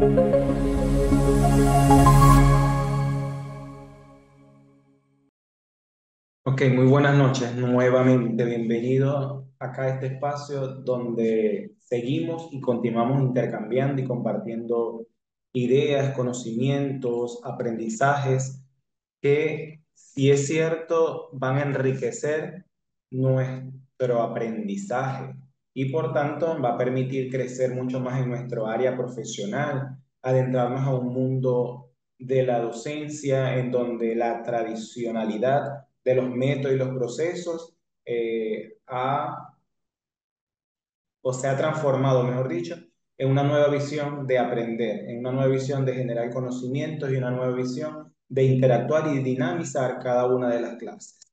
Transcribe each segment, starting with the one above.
Ok, muy buenas noches. Nuevamente bienvenido acá a este espacio donde seguimos y continuamos intercambiando y compartiendo ideas, conocimientos, aprendizajes que, si es cierto, van a enriquecer nuestro aprendizaje y por tanto va a permitir crecer mucho más en nuestro área profesional, adentrarnos a un mundo de la docencia en donde la tradicionalidad de los métodos y los procesos o se ha transformado, mejor dicho, en una nueva visión de aprender, en una nueva visión de generar conocimientos y una nueva visión de interactuar y dinamizar cada una de las clases.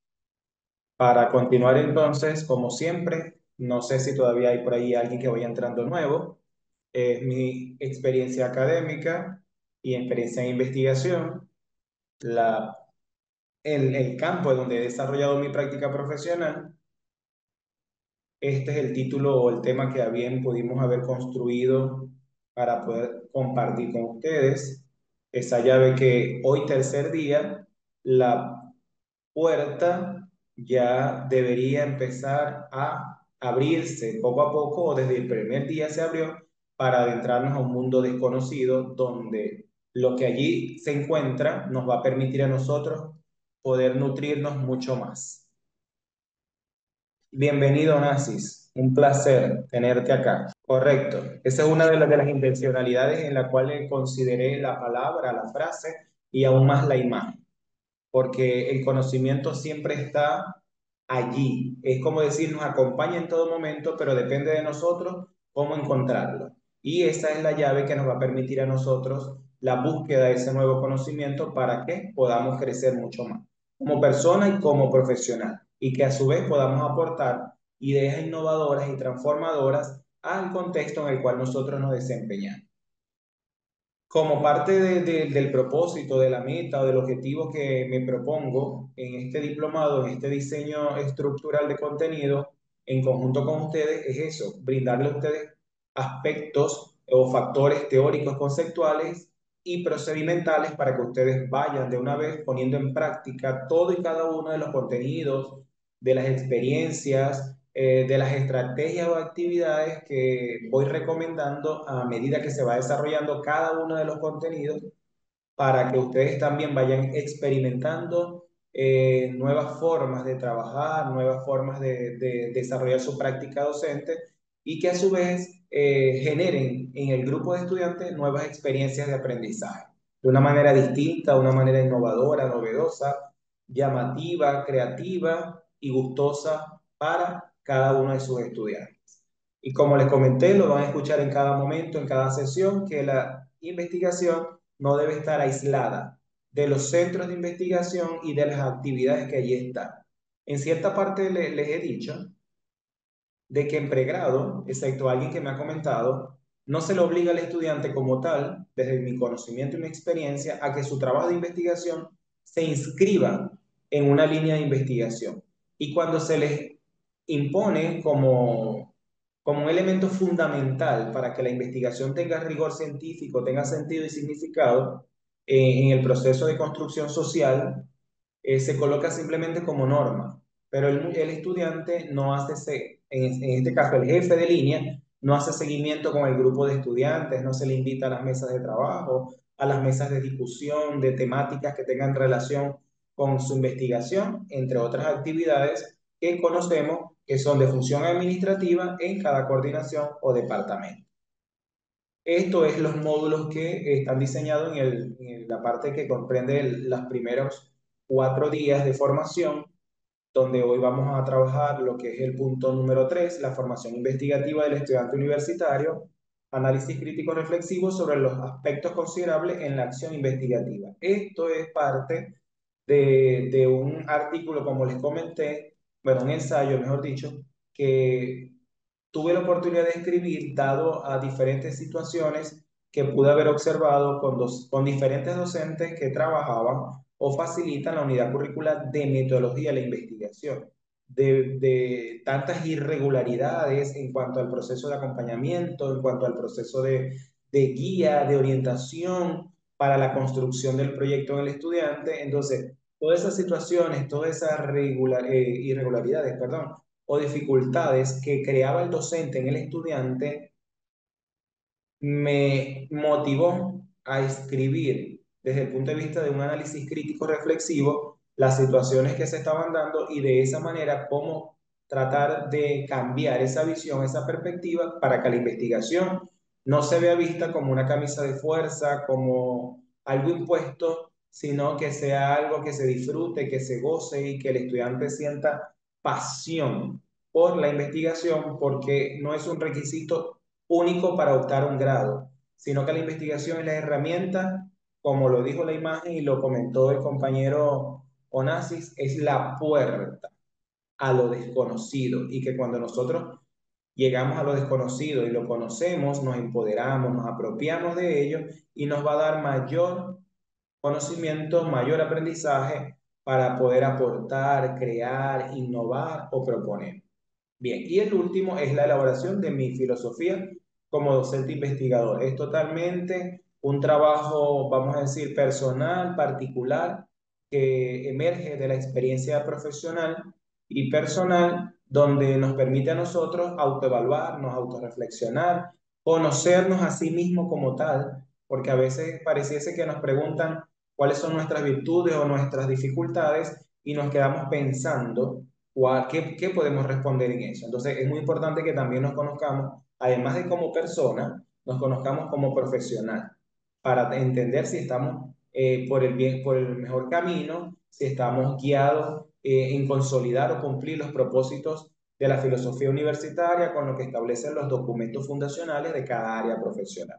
Para continuar entonces, como siempre, no sé si todavía hay por ahí alguien que vaya entrando nuevo, mi experiencia académica y experiencia en investigación, la, el campo donde he desarrollado mi práctica profesional. Este es el título o el tema que bien pudimos haber construido para poder compartir con ustedes. Esa llave que hoy, tercer día, la puerta ya debería empezar a abrirse poco a poco, o desde el primer día se abrió, para adentrarnos a un mundo desconocido donde lo que allí se encuentra nos va a permitir a nosotros poder nutrirnos mucho más. Bienvenido, Nasis. Un placer tenerte acá. Correcto. Esa es una de las intencionalidades en la cual consideré la palabra, la frase y aún más la imagen, porque el conocimiento siempre está allí. Es como decir, nos acompaña en todo momento, pero depende de nosotros cómo encontrarlo. Y esa es la llave que nos va a permitir a nosotros la búsqueda de ese nuevo conocimiento para que podamos crecer mucho más como persona y como profesional, y que a su vez podamos aportar ideas innovadoras y transformadoras al contexto en el cual nosotros nos desempeñamos. Como parte del propósito, de la meta o del objetivo que me propongo en este diplomado, en este diseño estructural de contenido, en conjunto con ustedes, es eso, brindarle a ustedes aspectos o factores teóricos, conceptuales y procedimentales para que ustedes vayan de una vez poniendo en práctica todo y cada uno de los contenidos, de las experiencias, de las estrategias o actividades que voy recomendando a medida que se va desarrollando cada uno de los contenidos, para que ustedes también vayan experimentando nuevas formas de trabajar, nuevas formas de desarrollar su práctica docente, y que a su vez generen en el grupo de estudiantes nuevas experiencias de aprendizaje de una manera distinta, una manera innovadora, novedosa, llamativa, creativa y gustosa para cada uno de sus estudiantes. Y como les comenté, lo van a escuchar en cada momento, en cada sesión, que la investigación no debe estar aislada de los centros de investigación y de las actividades que allí están. En cierta parte les he dicho de que en pregrado, excepto alguien que me ha comentado, no se le obliga al estudiante como tal, desde mi conocimiento y mi experiencia, a que su trabajo de investigación se inscriba en una línea de investigación. Y cuando se les impone como un elemento fundamental para que la investigación tenga rigor científico, tenga sentido y significado en el proceso de construcción social, se coloca simplemente como norma, pero el estudiante no hace, en este caso el jefe de línea, no hace seguimiento con el grupo de estudiantes, no se le invita a las mesas de trabajo, a las mesas de discusión de temáticas que tengan relación con su investigación, entre otras actividades que conocemos que son de función administrativa en cada coordinación o departamento. Esto es los módulos que están diseñados en la parte que comprende los primeros 4 días de formación, donde hoy vamos a trabajar lo que es el punto número 3, la formación investigativa del estudiante universitario, análisis crítico reflexivo sobre los aspectos considerables en la acción investigativa. Esto es parte de un artículo, como les comenté, bueno, un ensayo, mejor dicho, que tuve la oportunidad de escribir dado a diferentes situaciones que pude haber observado con diferentes docentes que trabajaban o facilitan la unidad curricular de metodología de la investigación, de tantas irregularidades en cuanto al proceso de acompañamiento, en cuanto al proceso de guía, de orientación para la construcción del proyecto en el estudiante. Entonces, todas esas situaciones, todas esas irregularidades, perdón, o dificultades que creaba el docente en el estudiante, me motivó a escribir desde el punto de vista de un análisis crítico reflexivo las situaciones que se estaban dando y de esa manera cómo tratar de cambiar esa visión, esa perspectiva para que la investigación no se vea vista como una camisa de fuerza, como algo impuesto, sino que sea algo que se disfrute, que se goce y que el estudiante sienta pasión por la investigación, porque no es un requisito único para optar a un grado, sino que la investigación es la herramienta, como lo dijo la imagen y lo comentó el compañero Onassis, es la puerta a lo desconocido y que cuando nosotros llegamos a lo desconocido y lo conocemos, nos empoderamos, nos apropiamos de ello y nos va a dar mayor conocimiento, mayor aprendizaje para poder aportar, crear, innovar o proponer. Bien, y el último es la elaboración de mi filosofía como docente investigador. Es totalmente un trabajo, vamos a decir, personal, particular, que emerge de la experiencia profesional y personal, donde nos permite a nosotros autoevaluarnos, autorreflexionar, conocernos a sí mismos como tal, porque a veces pareciese que nos preguntan cuáles son nuestras virtudes o nuestras dificultades y nos quedamos pensando qué podemos responder en eso. Entonces, es muy importante que también nos conozcamos, además de como persona, nos conozcamos como profesional, para entender si estamos por el bien, por el mejor camino, si estamos guiados en consolidar o cumplir los propósitos de la filosofía universitaria con lo que establecen los documentos fundacionales de cada área profesional.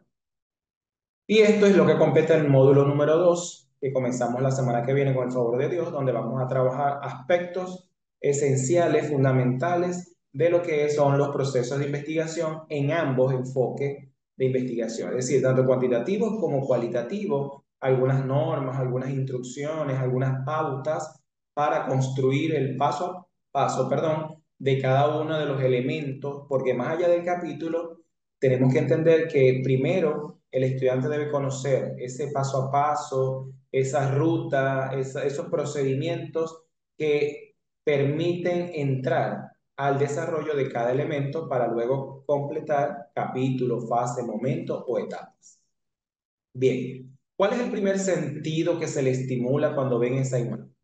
Y esto es lo que compete el módulo número 2 que comenzamos la semana que viene con el favor de Dios, donde vamos a trabajar aspectos esenciales, fundamentales de lo que son los procesos de investigación en ambos enfoques de investigación, es decir, tanto cuantitativos como cualitativos, algunas normas, algunas instrucciones, algunas pautas para construir el paso a paso, perdón, de cada uno de los elementos, porque más allá del capítulo, tenemos que entender que primero el estudiante debe conocer ese paso a paso, esa ruta, esos procedimientos que permiten entrar al desarrollo de cada elemento para luego completar capítulo, fase, momento o etapas. Bien, ¿cuál es el primer sentido que se le estimula cuando ven esa imagen?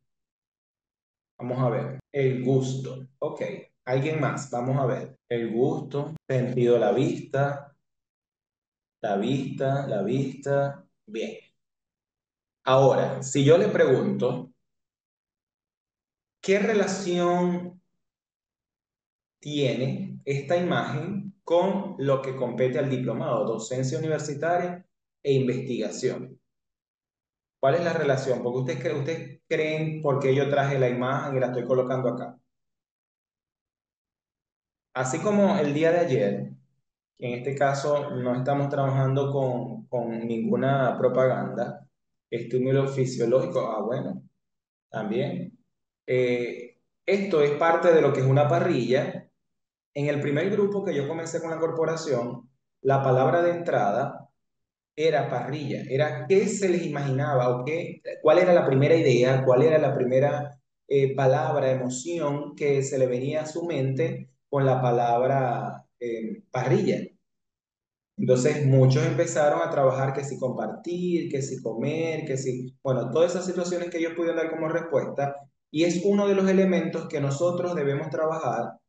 Vamos a ver. El gusto. Ok. ¿Alguien más? Vamos a ver. El gusto, sentido de la vista, la vista, la vista. Bien. Ahora, si yo le pregunto, ¿qué relación tiene esta imagen con lo que compete al diplomado, docencia universitaria e investigación? ¿Cuál es la relación? Porque ustedes creen por qué yo traje la imagen y la estoy colocando acá. Así como el día de ayer, que en este caso no estamos trabajando con ninguna propaganda, estímulo fisiológico, bueno, también. Esto es parte de lo que es una parrilla. En el primer grupo que yo comencé con la corporación, la palabra de entrada era parrilla, era qué se les imaginaba o cuál era la primera idea, cuál era la primera palabra, emoción que se le venía a su mente con la palabra parrilla. Entonces muchos empezaron a trabajar que si compartir, que si comer, que si, bueno, todas esas situaciones que ellos pudieron dar como respuesta y es uno de los elementos que nosotros debemos trabajar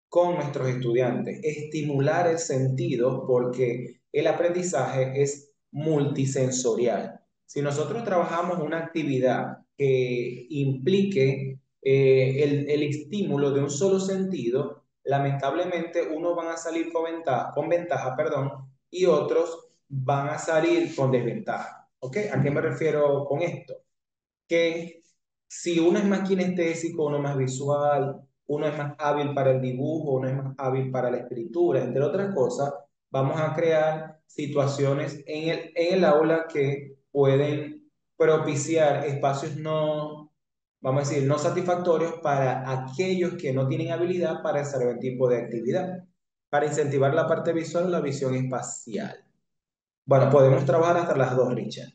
con nuestros estudiantes, estimular el sentido porque el aprendizaje es multisensorial. Si nosotros trabajamos una actividad que implique el estímulo de un solo sentido, lamentablemente unos van a salir con ventaja, perdón, y otros van a salir con desventaja. ¿Ok? ¿A qué me refiero con esto? Que si uno es más kinestésico, uno es más visual, uno es más hábil para el dibujo, uno es más hábil para la escritura, entre otras cosas, vamos a crear situaciones en el aula que pueden propiciar espacios no, vamos a decir, no satisfactorios para aquellos que no tienen habilidad para desarrollar tipo de actividad, para incentivar la parte visual o la visión espacial. Bueno, podemos trabajar hasta las dos, Richard.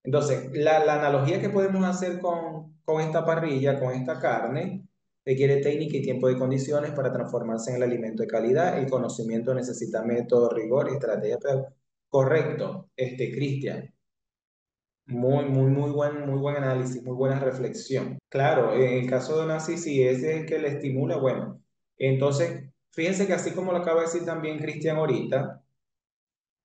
Entonces, la analogía que podemos hacer con esta parrilla, con esta carne, requiere técnica y tiempo de condiciones para transformarse en el alimento de calidad. El conocimiento necesita método, rigor y estrategia. Correcto, Cristian. Muy buen análisis, muy buena reflexión. Claro, en el caso de Nancy, si ese es el que le estimula, bueno. Entonces, fíjense que así como lo acaba de decir también Cristian ahorita,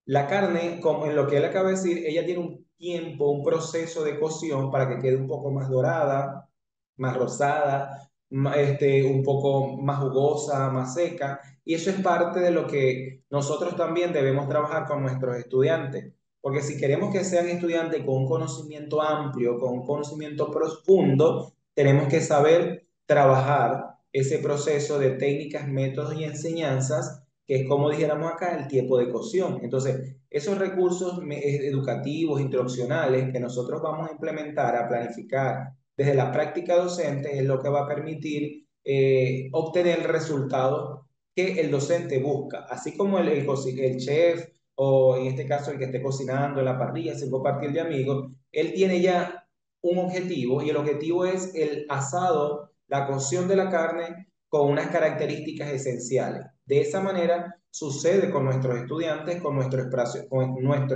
la carne, como en lo que él acaba de decir, ella tiene un tiempo, un proceso de cocción para que quede un poco más dorada, más rosada, un poco más jugosa, más seca. Y eso es parte de lo que nosotros también debemos trabajar con nuestros estudiantes. Porque si queremos que sean estudiantes con un conocimiento amplio, con un conocimiento profundo, tenemos que saber trabajar ese proceso de técnicas, métodos y enseñanzas que es como dijéramos acá, el tiempo de cocción. Entonces, esos recursos educativos, instruccionales que nosotros vamos a implementar, a planificar desde la práctica docente, es lo que va a permitir obtener el resultado que el docente busca. Así como el chef o en este caso el que esté cocinando en la parrilla, sin compartir de amigos, él tiene ya un objetivo y el objetivo es el asado, la cocción de la carne con unas características esenciales. De esa manera sucede con nuestros estudiantes, con nuestro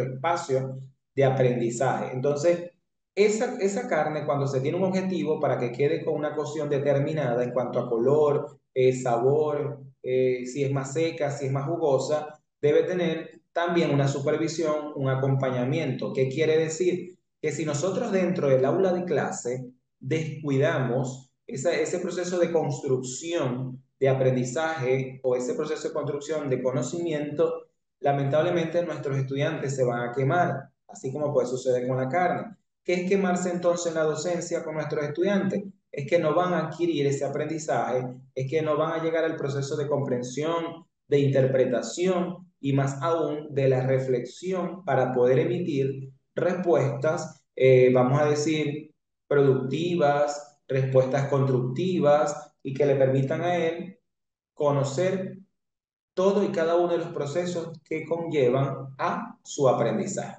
espacio de aprendizaje. Entonces, esa carne, cuando se tiene un objetivo para que quede con una cocción determinada en cuanto a color, sabor, si es más seca, si es más jugosa, debe tener también una supervisión, un acompañamiento. ¿Qué quiere decir? Que si nosotros dentro del aula de clase descuidamos ese proceso de construcción de aprendizaje o ese proceso de construcción de conocimiento, lamentablemente nuestros estudiantes se van a quemar, así como puede suceder con la carne. ¿Qué es quemarse entonces en la docencia con nuestros estudiantes? Es que no van a adquirir ese aprendizaje, es que no van a llegar al proceso de comprensión, de interpretación y más aún de la reflexión para poder emitir respuestas, vamos a decir, productivas, respuestas constructivas y que le permitan a él conocer todo y cada uno de los procesos que conllevan a su aprendizaje.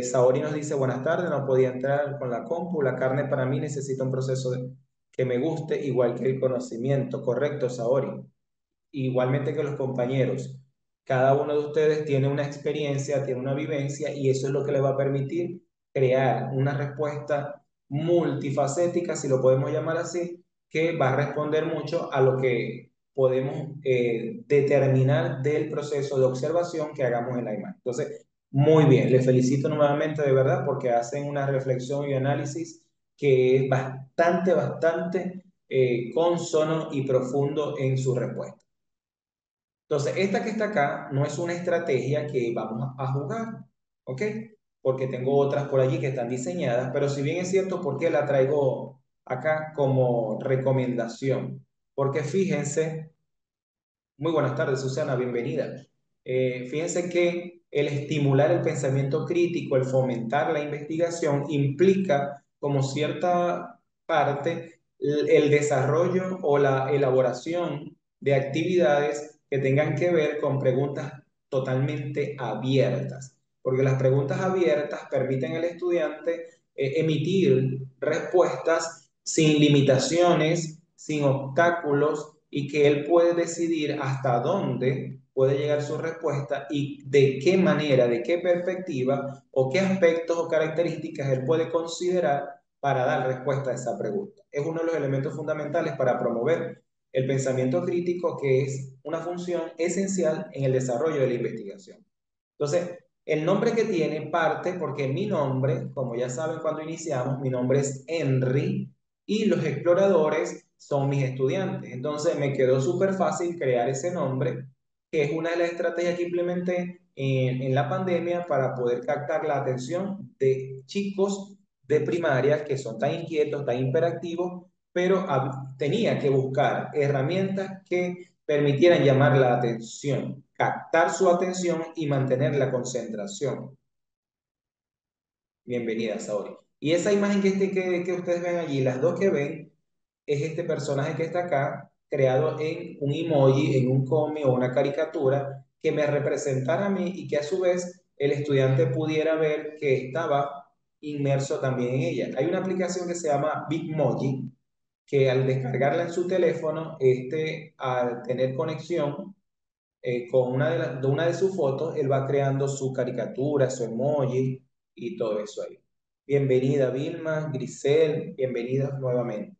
Saori nos dice, buenas tardes, no podía entrar con la compu, la carne para mí necesita un proceso que me guste, igual que el conocimiento. Correcto, Saori, igualmente que los compañeros. Cada uno de ustedes tiene una experiencia, tiene una vivencia y eso es lo que le va a permitir crear una respuesta multifacética, si lo podemos llamar así, que va a responder mucho a lo que podemos determinar del proceso de observación que hagamos en la imagen. Entonces, muy bien, les felicito nuevamente de verdad porque hacen una reflexión y análisis que es bastante consono y profundo en su respuesta. Entonces, esta que está acá no es una estrategia que vamos a jugar, ¿ok? Porque tengo otras por allí que están diseñadas, pero si bien es cierto, ¿por qué la traigo acá como recomendación? Porque fíjense, muy buenas tardes, Susana, bienvenida. Fíjense que el estimular el pensamiento crítico, el fomentar la investigación, implica como cierta parte el desarrollo o la elaboración de actividades que tengan que ver con preguntas totalmente abiertas, porque las preguntas abiertas permiten al estudiante emitir respuestas sin limitaciones, sin obstáculos y que él puede decidir hasta dónde puede llegar su respuesta y de qué manera, de qué perspectiva o qué aspectos o características él puede considerar para dar respuesta a esa pregunta. Es uno de los elementos fundamentales para promover el pensamiento crítico, que es una función esencial en el desarrollo de la investigación. Entonces, el nombre que tiene parte porque mi nombre, como ya saben cuando iniciamos, mi nombre es Henry y los exploradores son mis estudiantes. Entonces, me quedó súper fácil crear ese nombre, que es una de las estrategias que implementé en la pandemia para poder captar la atención de chicos de primaria que son tan inquietos, tan hiperactivos, pero tenía que buscar herramientas que permitieran llamar la atención, captar su atención y mantener la concentración. Bienvenida, Saori. Y esa imagen que ustedes ven allí, las dos que ven, es este personaje que está acá, creado en un emoji, en un cómic o una caricatura, que me representara a mí y que a su vez el estudiante pudiera ver que estaba inmerso también en ella. Hay una aplicación que se llama Bitmoji, que al descargarla en su teléfono, al tener conexión con una de sus fotos, él va creando su caricatura, su emoji y todo eso ahí. Bienvenida Vilma, Grisel, bienvenidos nuevamente.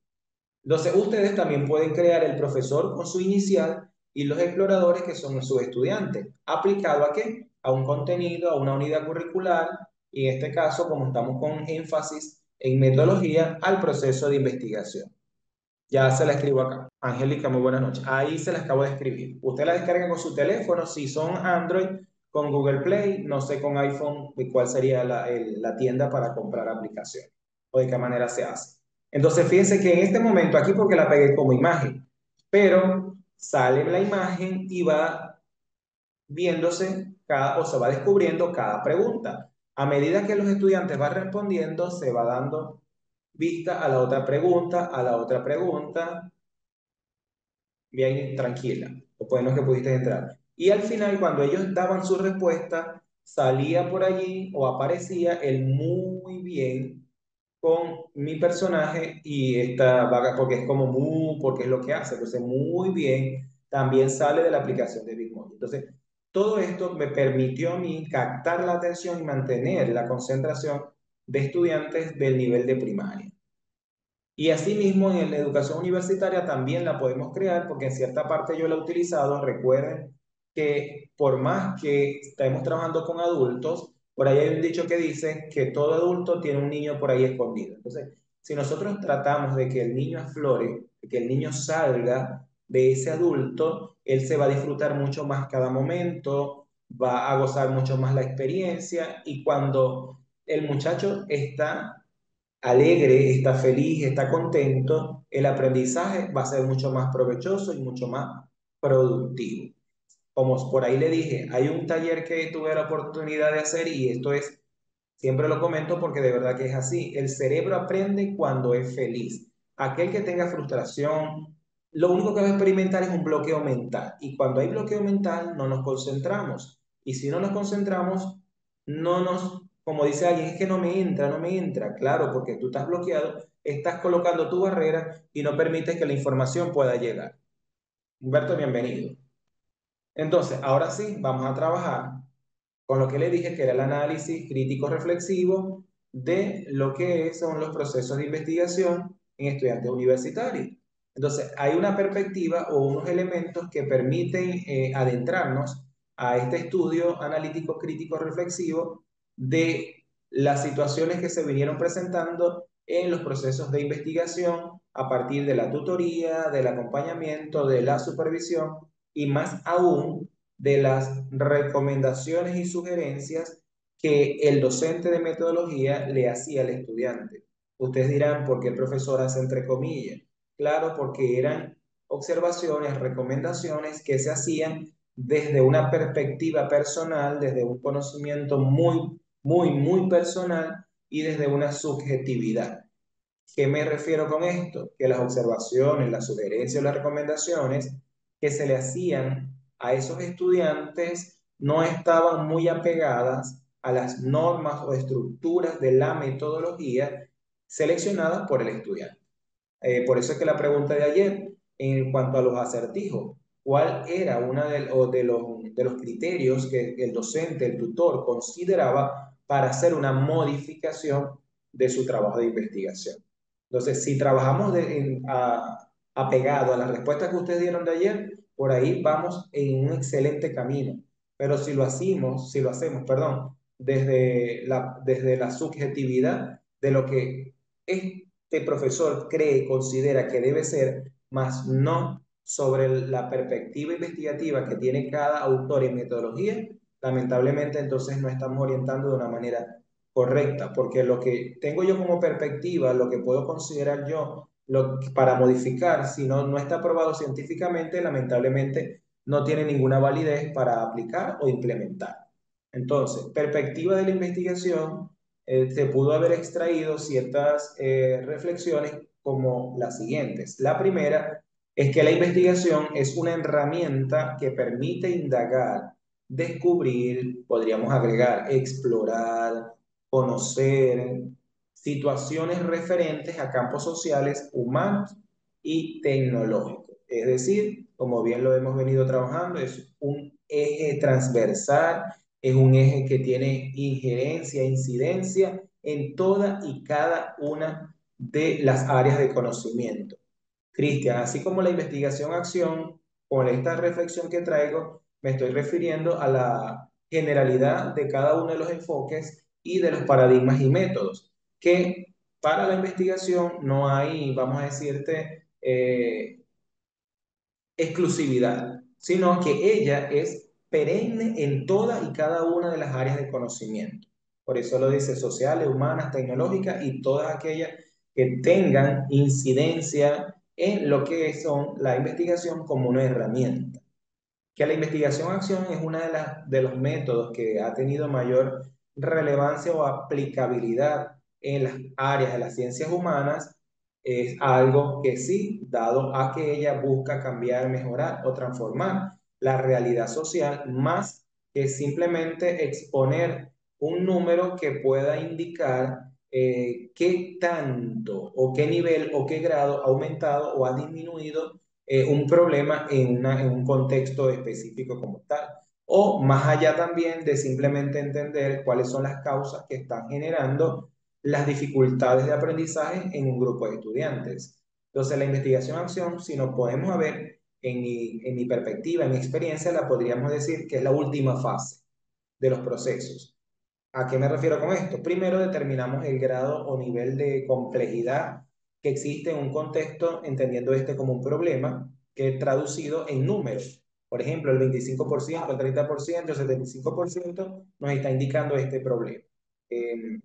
Entonces, ustedes también pueden crear el profesor con su inicial y los exploradores que son sus estudiantes. ¿Aplicado a qué? A un contenido, a una unidad curricular y en este caso, como estamos con énfasis en metodología, al proceso de investigación. Ya se la escribo acá. Angélica, muy buenas noches. Ahí se la acabo de escribir. Usted la descarga con su teléfono, si son Android, con Google Play, no sé con iPhone de cuál sería la tienda para comprar aplicación o de qué manera se hace. Entonces, fíjense que en este momento, aquí porque la pegué como imagen, pero sale la imagen y va viéndose o se va descubriendo cada pregunta. A medida que los estudiantes van respondiendo, se va dando vista a la otra pregunta, a la otra pregunta, bien tranquila, o podemos que pudiste entrar. Y al final, cuando ellos daban su respuesta, salía por allí o aparecía el muy bien con mi personaje y esta vaga, porque es como muy, porque es lo que hace. Entonces, muy bien, también sale de la aplicación de Bitmoji. Entonces, todo esto me permitió a mí captar la atención y mantener la concentración de estudiantes del nivel de primaria. Y asimismo en la educación universitaria también la podemos crear porque en cierta parte yo la he utilizado. Recuerden que por más que estemos trabajando con adultos, por ahí hay un dicho que dice que todo adulto tiene un niño por ahí escondido. Entonces, si nosotros tratamos de que el niño aflore, de que el niño salga de ese adulto, él se va a disfrutar mucho más cada momento, va a gozar mucho más la experiencia y cuando el muchacho está alegre, está feliz, está contento, el aprendizaje va a ser mucho más provechoso y mucho más productivo. Como por ahí le dije, hay un taller que tuve la oportunidad de hacer y esto es, siempre lo comento porque de verdad que es así, el cerebro aprende cuando es feliz. Aquel que tenga frustración, lo único que va a experimentar es un bloqueo mental y cuando hay bloqueo mental no nos concentramos y si no nos concentramos, no nos, como dice alguien, es que no me entra, no me entra, claro, porque tú estás bloqueado, estás colocando tu barrera y no permites que la información pueda llegar. Humberto, bienvenido. Entonces, ahora sí, vamos a trabajar con lo que le dije que era el análisis crítico reflexivo de lo que son los procesos de investigación en estudiantes universitarios. Entonces, hay una perspectiva o unos elementos que permiten adentrarnos a este estudio analítico crítico reflexivo de las situaciones que se vinieron presentando en los procesos de investigación a partir de la tutoría, del acompañamiento, de la supervisión y más aún de las recomendaciones y sugerencias que el docente de metodología le hacía al estudiante. Ustedes dirán, ¿por qué el profesor hace entre comillas? Claro, porque eran observaciones, recomendaciones que se hacían desde una perspectiva personal, desde un conocimiento muy personal y desde una subjetividad. ¿Qué me refiero con esto? Que las observaciones, las sugerencias o las recomendaciones que se le hacían a esos estudiantes no estaban muy apegadas a las normas o estructuras de la metodología seleccionadas por el estudiante. Por eso es que la pregunta de ayer, en cuanto a los acertijos, ¿cuál era una de los criterios que el docente, el tutor, consideraba para hacer una modificación de su trabajo de investigación? Entonces, si trabajamos apegado a la respuesta que ustedes dieron de ayer, por ahí vamos en un excelente camino. Pero si lo hacemos, perdón, desde la subjetividad de lo que este profesor cree, considera que debe ser, más no sobre la perspectiva investigativa que tiene cada autor en metodología, lamentablemente entonces no estamos orientando de una manera correcta, porque lo que tengo yo como perspectiva, lo que puedo considerar yo para modificar, si no está aprobado científicamente, lamentablemente no tiene ninguna validez para aplicar o implementar. Entonces, perspectiva de la investigación, se pudo haber extraído ciertas reflexiones como las siguientes. La primera es que la investigación es una herramienta que permite indagar descubrir, podríamos agregar, explorar, conocer situaciones referentes a campos sociales, humanos y tecnológicos. Es decir, como bien lo hemos venido trabajando, es un eje transversal, es un eje que tiene injerencia, incidencia en toda y cada una de las áreas de conocimiento. Cristian, así como la investigación-acción, con esta reflexión que traigo, me estoy refiriendo a la generalidad de cada uno de los enfoques y de los paradigmas y métodos, que para la investigación no hay, vamos a decirte, exclusividad, sino que ella es perenne en toda y cada una de las áreas de conocimiento. Por eso lo dice sociales, humanas, tecnológicas y todas aquellas que tengan incidencia en lo que son la investigación como una herramienta. Que la investigación-acción es uno de los métodos que ha tenido mayor relevancia o aplicabilidad en las áreas de las ciencias humanas, es algo que sí, dado a que ella busca cambiar, mejorar o transformar la realidad social, más que simplemente exponer un número que pueda indicar qué tanto o qué nivel o qué grado ha aumentado o ha disminuido un problema en un contexto específico como tal. O más allá también de simplemente entender cuáles son las causas que están generando las dificultades de aprendizaje en un grupo de estudiantes. Entonces, la investigación-acción, si nos podemos ver en mi perspectiva, en mi experiencia, la podríamos decir que es la última fase de los procesos. ¿A qué me refiero con esto? Primero determinamos el grado o nivel de complejidad que existe en un contexto, entendiendo este como un problema, que es traducido en números. Por ejemplo, el 25%, el 30%, el 75% nos está indicando este problema. Eh,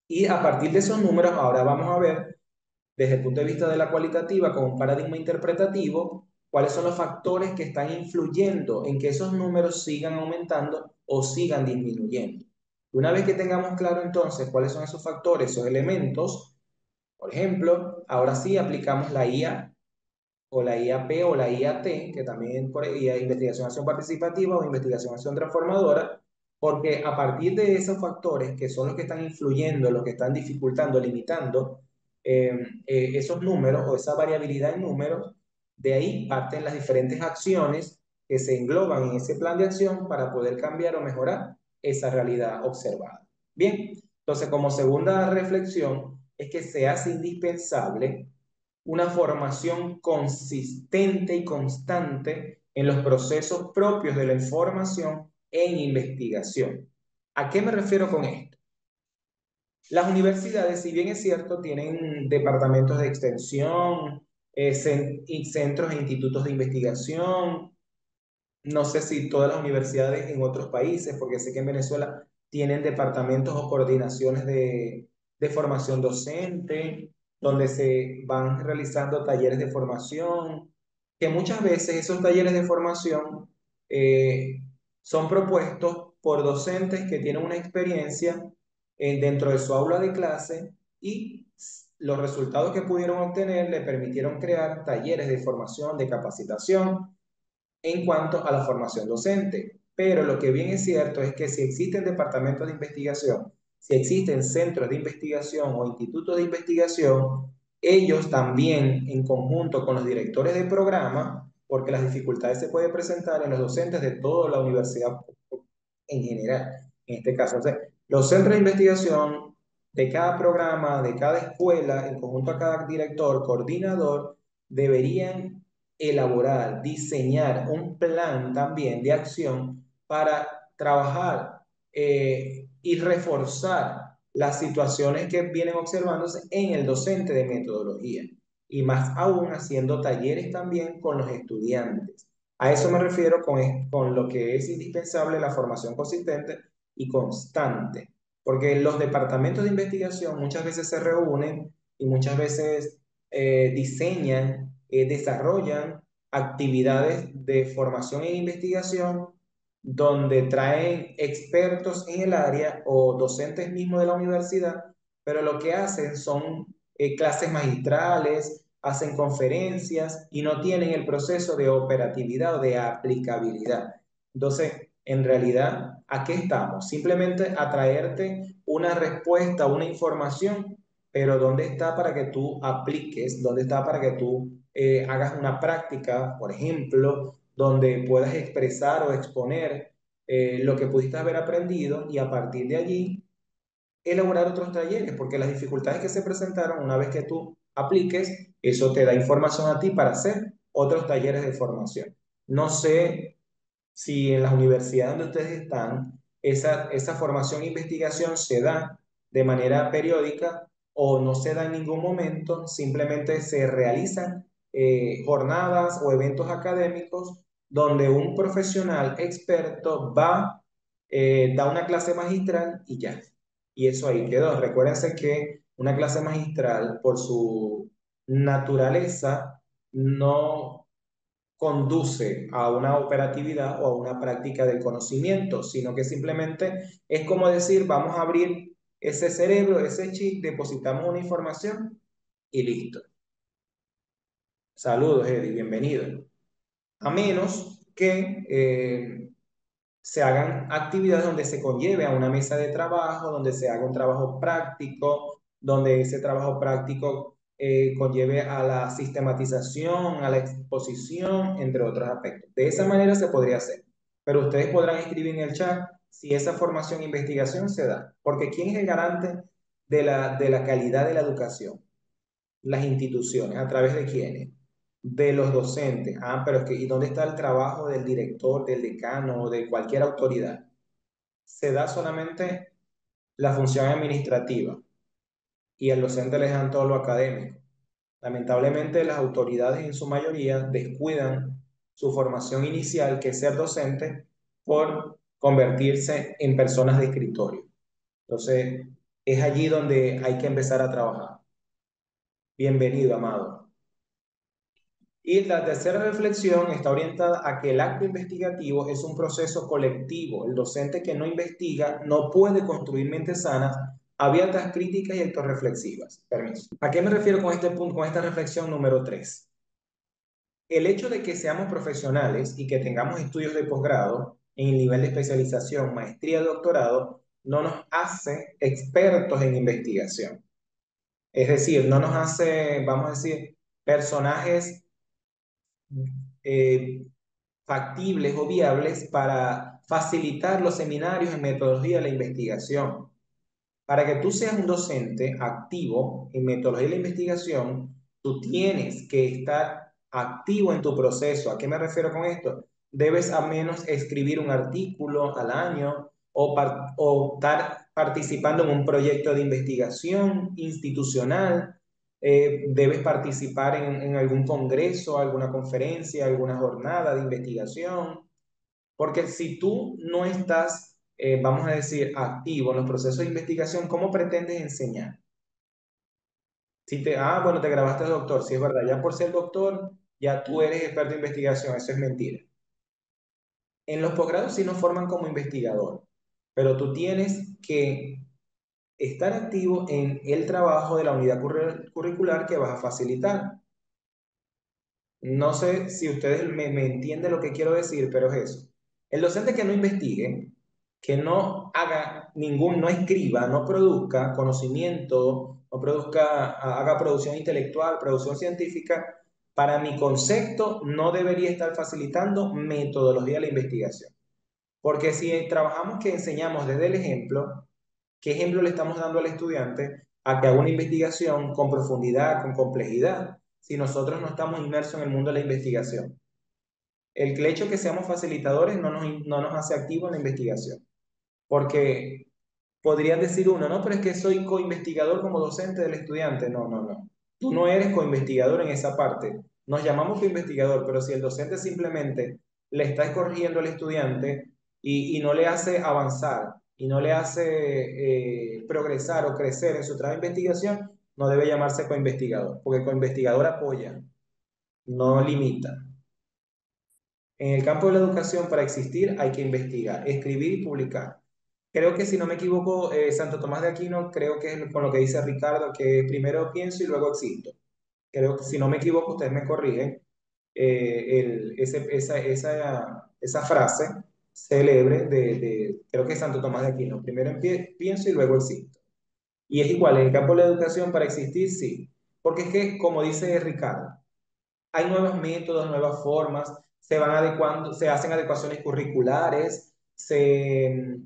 y a partir de esos números, ahora vamos a ver desde el punto de vista de la cualitativa, con un paradigma interpretativo, cuáles son los factores que están influyendo en que esos números sigan aumentando o sigan disminuyendo. Una vez que tengamos claro entonces cuáles son esos factores, esos elementos, por ejemplo, ahora sí aplicamos la IA o la IAP o la IAT, que también por ahí hay investigación acción participativa o investigación acción transformadora, porque a partir de esos factores que son los que están influyendo, los que están dificultando, limitando esos números o esa variabilidad en números, de ahí parten las diferentes acciones que se engloban en ese plan de acción para poder cambiar o mejorar esa realidad observada. Bien, entonces como segunda reflexión es que se hace indispensable una formación consistente y constante en los procesos propios de la información en investigación. ¿A qué me refiero con esto? Las universidades, si bien es cierto, tienen departamentos de extensión, y centros e institutos de investigación. No sé si todas las universidades en otros países, porque sé que en Venezuela tienen departamentos o coordinaciones de formación docente, donde se van realizando talleres de formación, que muchas veces esos talleres de formación eh, son propuestos por docentes que tienen una experiencia dentro de su aula de clase y los resultados que pudieron obtener le permitieron crear talleres de formación, de capacitación en cuanto a la formación docente. Pero lo que bien es cierto es que si existen departamentos de investigación, si existen centros de investigación o institutos de investigación, ellos también en conjunto con los directores de programa, porque las dificultades se pueden presentar en los docentes de toda la universidad en general, en este caso. Entonces, los centros de investigación de cada programa, de cada escuela, en conjunto a cada director, coordinador, deberían elaborar, diseñar un plan también de acción para trabajar y reforzar las situaciones que vienen observándose en el docente de metodología y más aún haciendo talleres también con los estudiantes. A eso me refiero con lo que es indispensable la formación consistente y constante, porque los departamentos de investigación muchas veces se reúnen y muchas veces diseñan, desarrollan actividades de formación e investigación donde traen expertos en el área o docentes mismos de la universidad, pero lo que hacen son clases magistrales, hacen conferencias y no tienen el proceso de operatividad o de aplicabilidad. Entonces, en realidad, ¿a qué estamos? Simplemente a traerte una respuesta, una información, pero ¿dónde está para que tú apliques? ¿Dónde está para que tú hagas una práctica, por ejemplo, donde puedas expresar o exponer lo que pudiste haber aprendido y a partir de allí elaborar otros talleres? Porque las dificultades que se presentaron, una vez que tú apliques, eso te da información a ti para hacer otros talleres de formación. No sé si en las universidades donde ustedes están, esa formación e investigación se da de manera periódica o no se da en ningún momento, simplemente se realizan jornadas o eventos académicos donde un profesional experto va, da una clase magistral y ya. Y eso ahí quedó. Recuérdense que una clase magistral, por su naturaleza, no conduce a una operatividad o a una práctica del conocimiento, sino que simplemente es como decir, vamos a abrir ese cerebro, ese chip, depositamos una información y listo. Saludos, Eddie, bienvenido. A menos que se hagan actividades donde se conlleve a una mesa de trabajo, donde se haga un trabajo práctico, donde ese trabajo práctico conlleve a la sistematización, a la exposición, entre otros aspectos. De esa manera se podría hacer. Pero ustedes podrán escribir en el chat si esa formación e investigación se da. Porque ¿quién es el garante de la calidad de la educación? Las instituciones. ¿A través de quiénes? De los docentes. Ah, pero es que, ¿y dónde está el trabajo del director, del decano o de cualquier autoridad? Se da solamente la función administrativa y al docente le dan todo lo académico. Lamentablemente, las autoridades en su mayoría descuidan su formación inicial, que es ser docente, por convertirse en personas de escritorio. Entonces, es allí donde hay que empezar a trabajar. Bienvenido, amado. Y la tercera reflexión está orientada a que el acto investigativo es un proceso colectivo. El docente que no investiga no puede construir mentes sanas, abiertas, críticas y autorreflexivas. Permiso. ¿A qué me refiero con este punto, con esta reflexión número 3? El hecho de que seamos profesionales y que tengamos estudios de posgrado en el nivel de especialización, maestría, doctorado, no nos hace expertos en investigación. Es decir, no nos hace, vamos a decir, personajes eh, factibles o viables para facilitar los seminarios en metodología de la investigación. Para que tú seas un docente activo en metodología de la investigación, tú tienes que estar activo en tu proceso. ¿A qué me refiero con esto? Debes al menos escribir un artículo al año o estar participando en un proyecto de investigación institucional. Debes participar en algún congreso, alguna conferencia, alguna jornada de investigación. Porque si tú no estás, vamos a decir, activo en los procesos de investigación, ¿cómo pretendes enseñar? Si te, bueno, te grabaste de doctor, sí es verdad, ya por ser doctor, ya tú eres experto en investigación, eso es mentira. En los posgrados sí nos forman como investigador, pero tú tienes que estar activo en el trabajo de la unidad curricular que vas a facilitar. No sé si ustedes me entienden lo que quiero decir, pero es eso. El docente que no investigue, que no haga ningún, no escriba, no produzca conocimiento, no produzca, haga producción intelectual, producción científica, para mi concepto no debería estar facilitando metodología de la investigación. Porque si trabajamos que enseñamos desde el ejemplo, ¿qué ejemplo le estamos dando al estudiante a que haga una investigación con profundidad, con complejidad, si nosotros no estamos inmersos en el mundo de la investigación? El hecho de que seamos facilitadores no nos hace activos en la investigación, porque podrían decir uno, no, pero es que soy coinvestigador como docente del estudiante. No, no, no. Tú no eres coinvestigador en esa parte. Nos llamamos coinvestigador, pero si el docente simplemente le está corrigiendo al estudiante y no le hace avanzar y no le hace progresar o crecer en su trabajo de investigación, no debe llamarse coinvestigador, porque coinvestigador apoya, no limita. En el campo de la educación, para existir, hay que investigar, escribir y publicar. Creo que si no me equivoco, Santo Tomás de Aquino, creo que es con lo que dice Ricardo, que primero pienso y luego existo. Creo que si no me equivoco, ustedes me corrigen, esa frase. célebre creo que es Santo Tomás de Aquino. Primero pienso y luego existo. Y es igual, en el campo de la educación, para existir, sí. Porque es que, como dice Ricardo, hay nuevos métodos, nuevas formas, se van adecuando, se hacen adecuaciones curriculares, se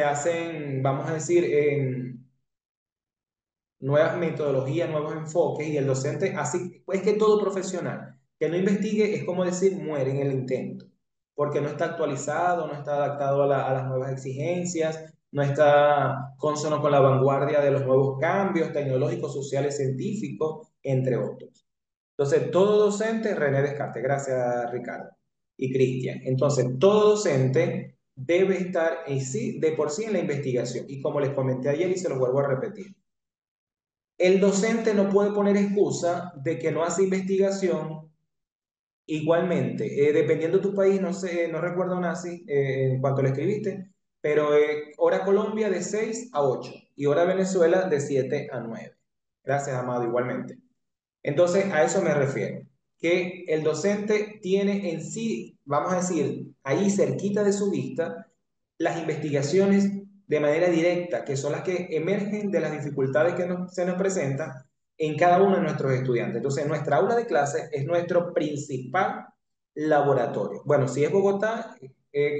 hacen, vamos a decir, nuevas metodologías, nuevos enfoques, y el docente, así, es que todo profesional que no investigue es como decir muere en el intento, porque no está actualizado, no está adaptado a las nuevas exigencias, no está consono con la vanguardia de los nuevos cambios tecnológicos, sociales, científicos, entre otros. Entonces, todo docente, René Descartes, gracias Ricardo y Cristian. Entonces, todo docente debe estar en sí, de por sí en la investigación. Y como les comenté ayer y se los vuelvo a repetir, el docente no puede poner excusa de que no hace investigación igualmente. Dependiendo de tu país, no sé, no recuerdo Nasi en cuanto lo escribiste, pero hora Colombia de 6 a 8 y hora Venezuela de 7 a 9. Gracias, Amado, igualmente. Entonces, a eso me refiero, que el docente tiene en sí, vamos a decir, ahí cerquita de su vista, las investigaciones de manera directa, que son las que emergen de las dificultades que se nos presentan en cada uno de nuestros estudiantes. Entonces, nuestra aula de clase es nuestro principal laboratorio. Bueno, si es Bogotá,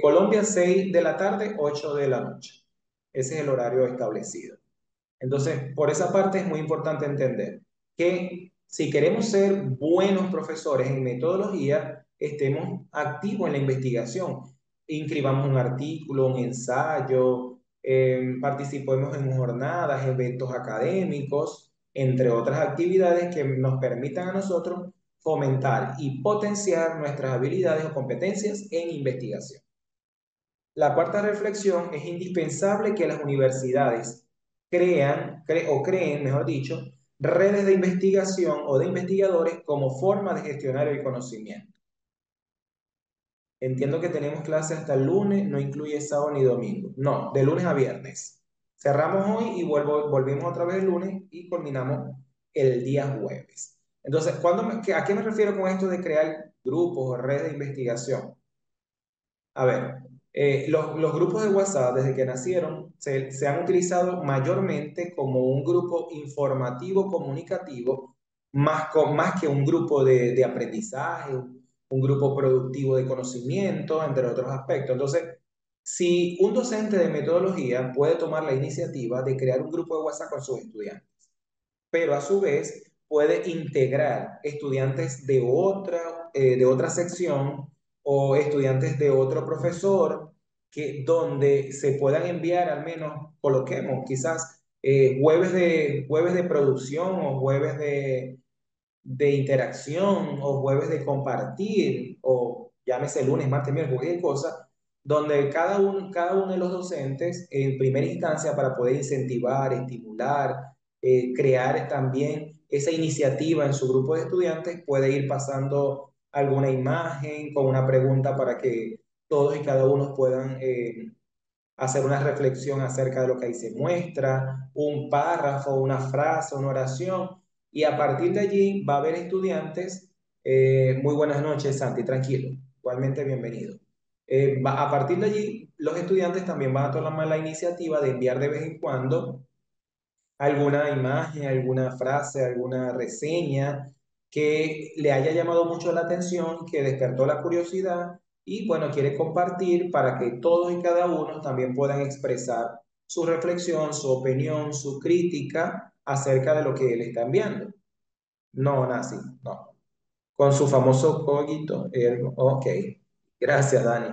Colombia, 6 de la tarde, 8 de la noche. Ese es el horario establecido. Entonces, por esa parte es muy importante entender que si queremos ser buenos profesores en metodología, estemos activos en la investigación. Inscribamos un artículo, un ensayo, participemos en jornadas, eventos académicos, entre otras actividades que nos permitan a nosotros fomentar y potenciar nuestras habilidades o competencias en investigación. La cuarta reflexión: es indispensable que las universidades creen, mejor dicho, redes de investigación o de investigadores como forma de gestionar el conocimiento. Entiendo que tenemos clase hasta el lunes, no incluye sábado ni domingo. No, de lunes a viernes. Cerramos hoy y volvimos otra vez el lunes y culminamos el día jueves. Entonces, ¿a qué me refiero con esto de crear grupos o redes de investigación? A ver, los grupos de WhatsApp desde que nacieron se han utilizado mayormente como un grupo informativo comunicativo, más que un grupo de aprendizaje, un grupo productivo de conocimiento, entre otros aspectos. Entonces, si un docente de metodología puede tomar la iniciativa de crear un grupo de WhatsApp con sus estudiantes, pero a su vez puede integrar estudiantes de otra sección o estudiantes de otro profesor, donde se puedan enviar, al menos coloquemos quizás jueves de producción o jueves de interacción o jueves de compartir o llámese lunes, martes, miércoles, cualquier cosa, donde cada uno de los docentes en primera instancia, para poder incentivar, estimular, crear también esa iniciativa en su grupo de estudiantes, puede ir pasando alguna imagen con una pregunta para que todos y cada uno puedan hacer una reflexión acerca de lo que ahí se muestra, un párrafo, una frase, una oración, y a partir de allí va a haber estudiantes. Muy buenas noches, Santi, tranquilo, igualmente bienvenido. A partir de allí, los estudiantes también van a tomar la iniciativa de enviar de vez en cuando alguna imagen, alguna frase, alguna reseña que le haya llamado mucho la atención, que despertó la curiosidad y bueno, quiere compartir para que todos y cada uno también puedan expresar su reflexión, su opinión, su crítica acerca de lo que él está enviando. No, Nasi, no. Con su famoso cogito, ok, gracias Dani.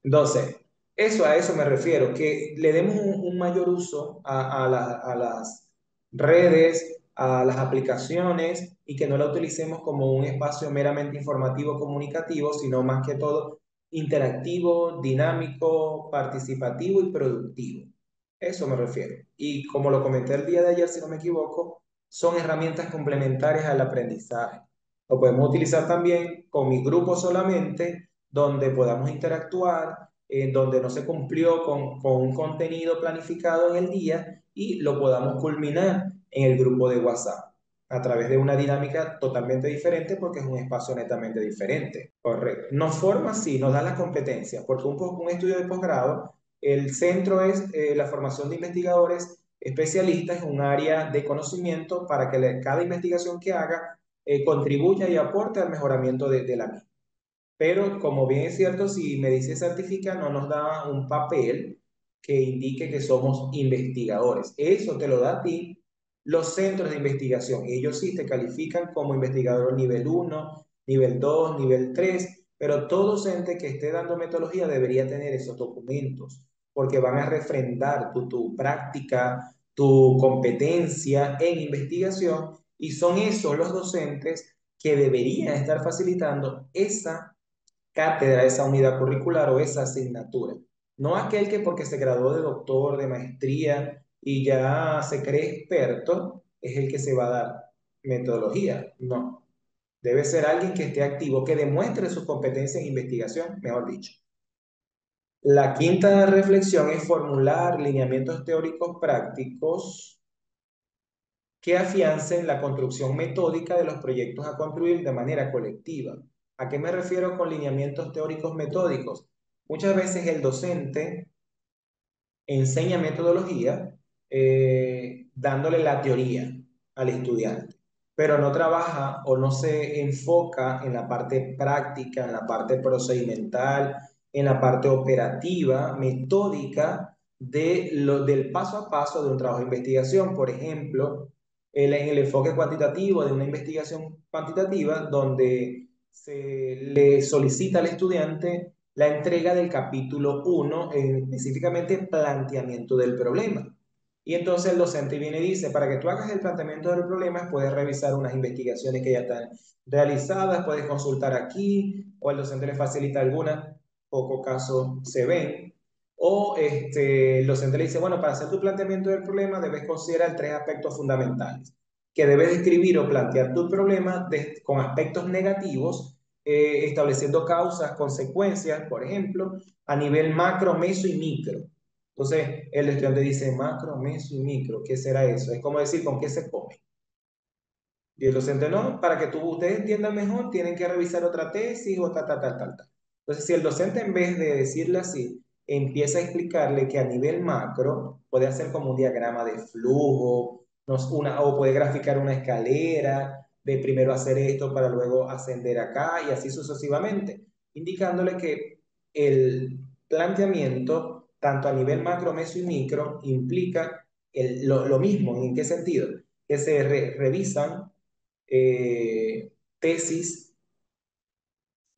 Entonces, a eso me refiero, que le demos un mayor uso a las redes, a las aplicaciones y que no la utilicemos como un espacio meramente informativo, comunicativo, sino más que todo interactivo, dinámico, participativo y productivo. Eso me refiero. Y como lo comenté el día de ayer, si no me equivoco, son herramientas complementarias al aprendizaje. Lo podemos utilizar también con mi grupo solamente, donde podamos interactuar, donde no se cumplió con un contenido planificado en el día y lo podamos culminar en el grupo de WhatsApp. a través de una dinámica totalmente diferente porque es un espacio netamente diferente. Correcto. Nos forma, sí, nos da las competencias, porque un estudio de posgrado, el centro es la formación de investigadores especialistas en un área de conocimiento para que cada investigación que haga contribuya y aporte al mejoramiento de la misma. Pero como bien es cierto, si me dice certifica, no nos da un papel que indique que somos investigadores. Eso te lo da a ti los centros de investigación. Ellos sí te califican como investigador nivel uno, nivel 2, nivel 3, pero todo docente que esté dando metodología debería tener esos documentos, porque van a refrendar tu práctica, tu competencia en investigación, y son esos los docentes que deberían estar facilitando esa cátedra, esa unidad curricular o esa asignatura. No aquel que porque se graduó de doctor, de maestría y ya se cree experto, es el que se va a dar metodología. No. Debe ser alguien que esté activo, que demuestre su competencia en investigación, mejor dicho. La quinta reflexión es formular lineamientos teóricos prácticos que afiancen la construcción metódica de los proyectos a construir de manera colectiva. ¿A qué me refiero con lineamientos teóricos metódicos? Muchas veces el docente enseña metodología dándole la teoría al estudiante, pero no trabaja o no se enfoca en la parte práctica, en la parte procedimental, en la parte operativa, metódica del paso a paso de un trabajo de investigación. Por ejemplo, en el enfoque cuantitativo de una investigación cuantitativa, donde se le solicita al estudiante la entrega del capítulo 1, específicamente planteamiento del problema. Y entonces el docente viene y dice, para que tú hagas el planteamiento del problema, puedes revisar unas investigaciones que ya están realizadas, puedes consultar aquí, o el docente le facilita algunas, poco caso se ven. O el docente le dice, bueno, para hacer tu planteamiento del problema debes considerar tres aspectos fundamentales, que debes describir o plantear tu problema con aspectos negativos, estableciendo causas, consecuencias, por ejemplo, a nivel macro, meso y micro. Entonces, el estudiante dice macro, meso y micro. ¿Qué será eso? Es como decir, ¿con qué se come? Y el docente no, para que ustedes entiendan mejor, tienen que revisar otra tesis o tal, tal, tal, tal, tal. Entonces, si el docente en vez de decirle así, empieza a explicarle que a nivel macro puede hacer como un diagrama de flujo, o puede graficar una escalera de primero hacer esto para luego ascender acá y así sucesivamente, indicándole que el planteamiento, tanto a nivel macro, meso y micro, implica lo mismo. ¿En qué sentido? Que se revisan tesis,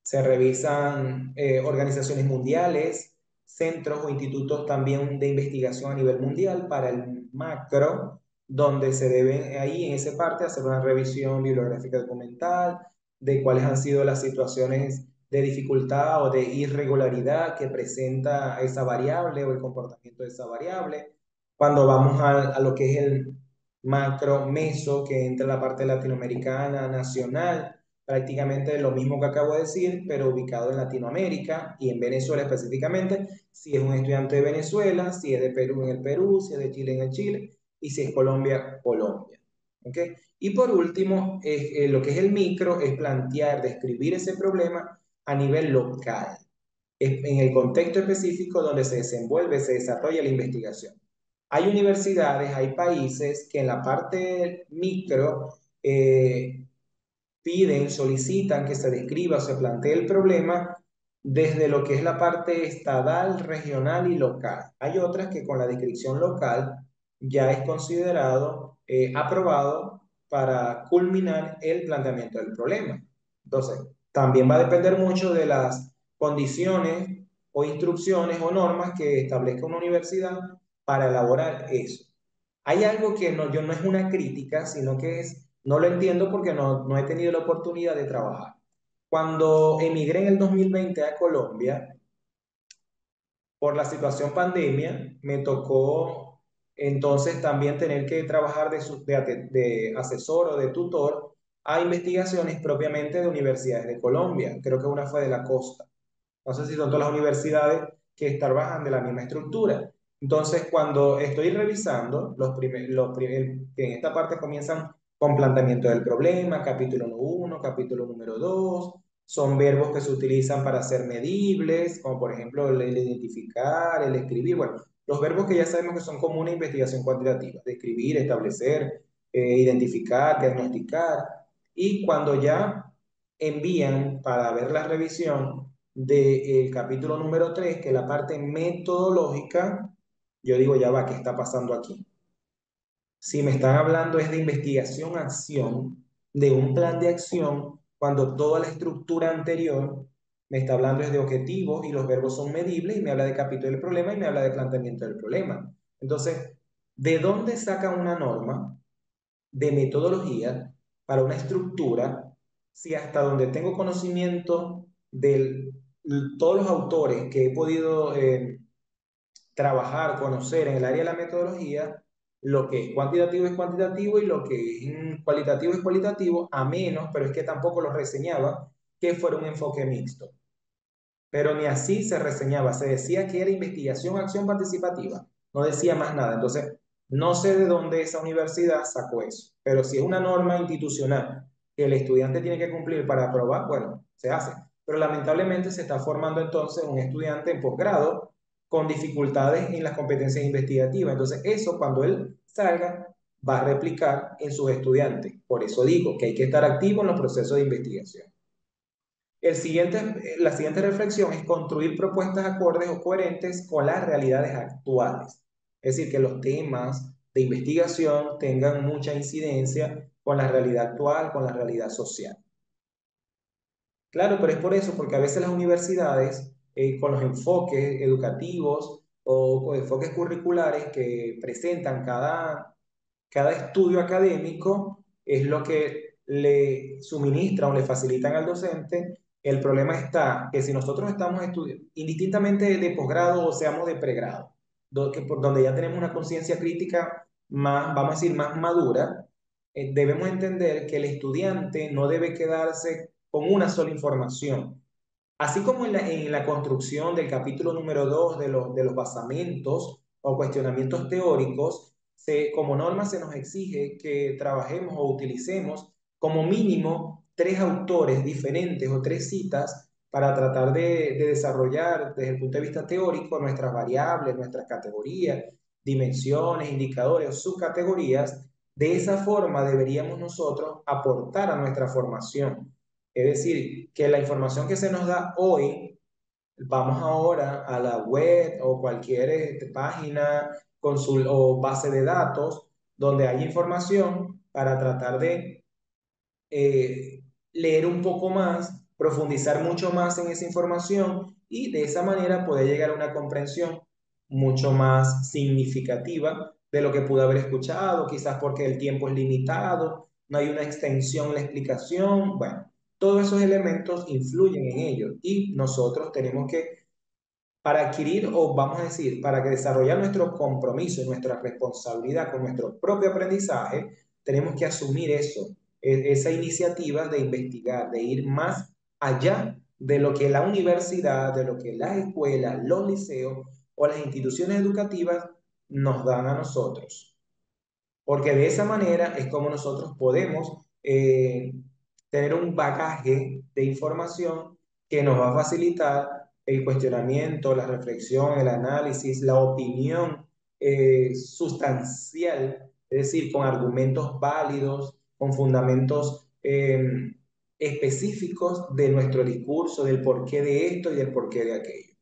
se revisan organizaciones mundiales, centros o institutos también de investigación a nivel mundial para el macro, donde se debe ahí en esa parte hacer una revisión bibliográfica documental de cuáles han sido las situaciones de dificultad o de irregularidad que presenta esa variable o el comportamiento de esa variable. Cuando vamos a lo que es el macro meso, que entra la parte latinoamericana, nacional, prácticamente lo mismo que acabo de decir, pero ubicado en Latinoamérica y en Venezuela específicamente, si es un estudiante de Venezuela, si es de Perú en el Perú, si es de Chile en el Chile, y si es Colombia, Colombia. ¿Okay? Y por último, lo que es el micro es plantear, describir ese problema a nivel local, en el contexto específico donde se desenvuelve, se desarrolla la investigación. Hay universidades, hay países que en la parte micro piden, solicitan que se describa, se plantee el problema desde lo que es la parte estadal, regional y local. Hay otras que con la descripción local ya es considerado aprobado para culminar el planteamiento del problema. Entonces, también va a depender mucho de las condiciones o instrucciones o normas que establezca una universidad para elaborar eso. Hay algo que yo no es una crítica, sino que no lo entiendo porque no he tenido la oportunidad de trabajar. Cuando emigré en el 2020 a Colombia, por la situación pandemia, me tocó entonces también tener que trabajar de asesor o de tutor a investigaciones propiamente de universidades de Colombia. Creo que una fue de la costa. No sé si son todas las universidades que trabajan de la misma estructura. Entonces, cuando estoy revisando, que en esta parte comienzan con planteamiento del problema, capítulo 1, capítulo número 2. Son verbos que se utilizan para ser medibles, como por ejemplo el identificar, el escribir. Bueno, los verbos que ya sabemos que son comunes a investigación cuantitativa: describir, establecer, identificar, diagnosticar. Y cuando ya envían para ver la revisión del capítulo número 3, que es la parte metodológica, yo digo, ya va, ¿qué está pasando aquí? Si me están hablando es de investigación-acción, de un plan de acción, cuando toda la estructura anterior me está hablando es de objetivos y los verbos son medibles y me habla de capítulo del problema y me habla de planteamiento del problema. Entonces, ¿de dónde saca una norma de metodología para una estructura si hasta donde tengo conocimiento de todos los autores que he podido trabajar, conocer en el área de la metodología, lo que es cuantitativo y lo que es cualitativo es cualitativo, a menos, pero es que tampoco lo reseñaba, que fuera un enfoque mixto? Pero ni así se reseñaba, se decía que era investigación, acción participativa, no decía más nada. Entonces, no sé de dónde esa universidad sacó eso, pero si es una norma institucional que el estudiante tiene que cumplir para aprobar, bueno, se hace. Pero lamentablemente se está formando entonces un estudiante en posgrado con dificultades en las competencias investigativas. Entonces, eso cuando él salga va a replicar en sus estudiantes. Por eso digo que hay que estar activo en los procesos de investigación. La siguiente reflexión es construir propuestas acordes o coherentes con las realidades actuales. Es decir, que los temas de investigación tengan mucha incidencia con la realidad actual, con la realidad social. Claro, pero es por eso, porque a veces las universidades, con los enfoques educativos o con enfoques curriculares que presentan cada estudio académico, es lo que le suministra o le facilitan al docente. El problema está que si nosotros estamos estudiando, indistintamente de posgrado o seamos de pregrado, donde ya tenemos una conciencia crítica más, vamos a decir, más madura, debemos entender que el estudiante no debe quedarse con una sola información. Así como en la construcción del capítulo número 2 de los basamentos o cuestionamientos teóricos, como norma se nos exige que trabajemos o utilicemos como mínimo tres autores diferentes o tres citas para tratar de desarrollar desde el punto de vista teórico nuestras variables, nuestras categorías, dimensiones, indicadores o subcategorías. De esa forma deberíamos nosotros aportar a nuestra formación. Es decir, que la información que se nos da hoy, vamos ahora a la web o cualquier página o base de datos donde hay información para tratar de eh, leer un poco más, profundizar mucho más en esa información y de esa manera poder llegar a una comprensión mucho más significativa de lo que pude haber escuchado, quizás porque el tiempo es limitado, no hay una extensión en la explicación. Bueno, todos esos elementos influyen en ello y nosotros tenemos que, para adquirir, o vamos a decir, para que desarrollar nuestro compromiso y nuestra responsabilidad con nuestro propio aprendizaje, tenemos que asumir eso, esa iniciativa de investigar, de ir más allá de lo que la universidad, de lo que las escuelas, los liceos o las instituciones educativas nos dan a nosotros. Porque de esa manera es como nosotros podemos tener un bagaje de información que nos va a facilitar el cuestionamiento, la reflexión, el análisis, la opinión sustancial, es decir, con argumentos válidos, con fundamentos específicos de nuestro discurso, del porqué de esto y del porqué de aquello.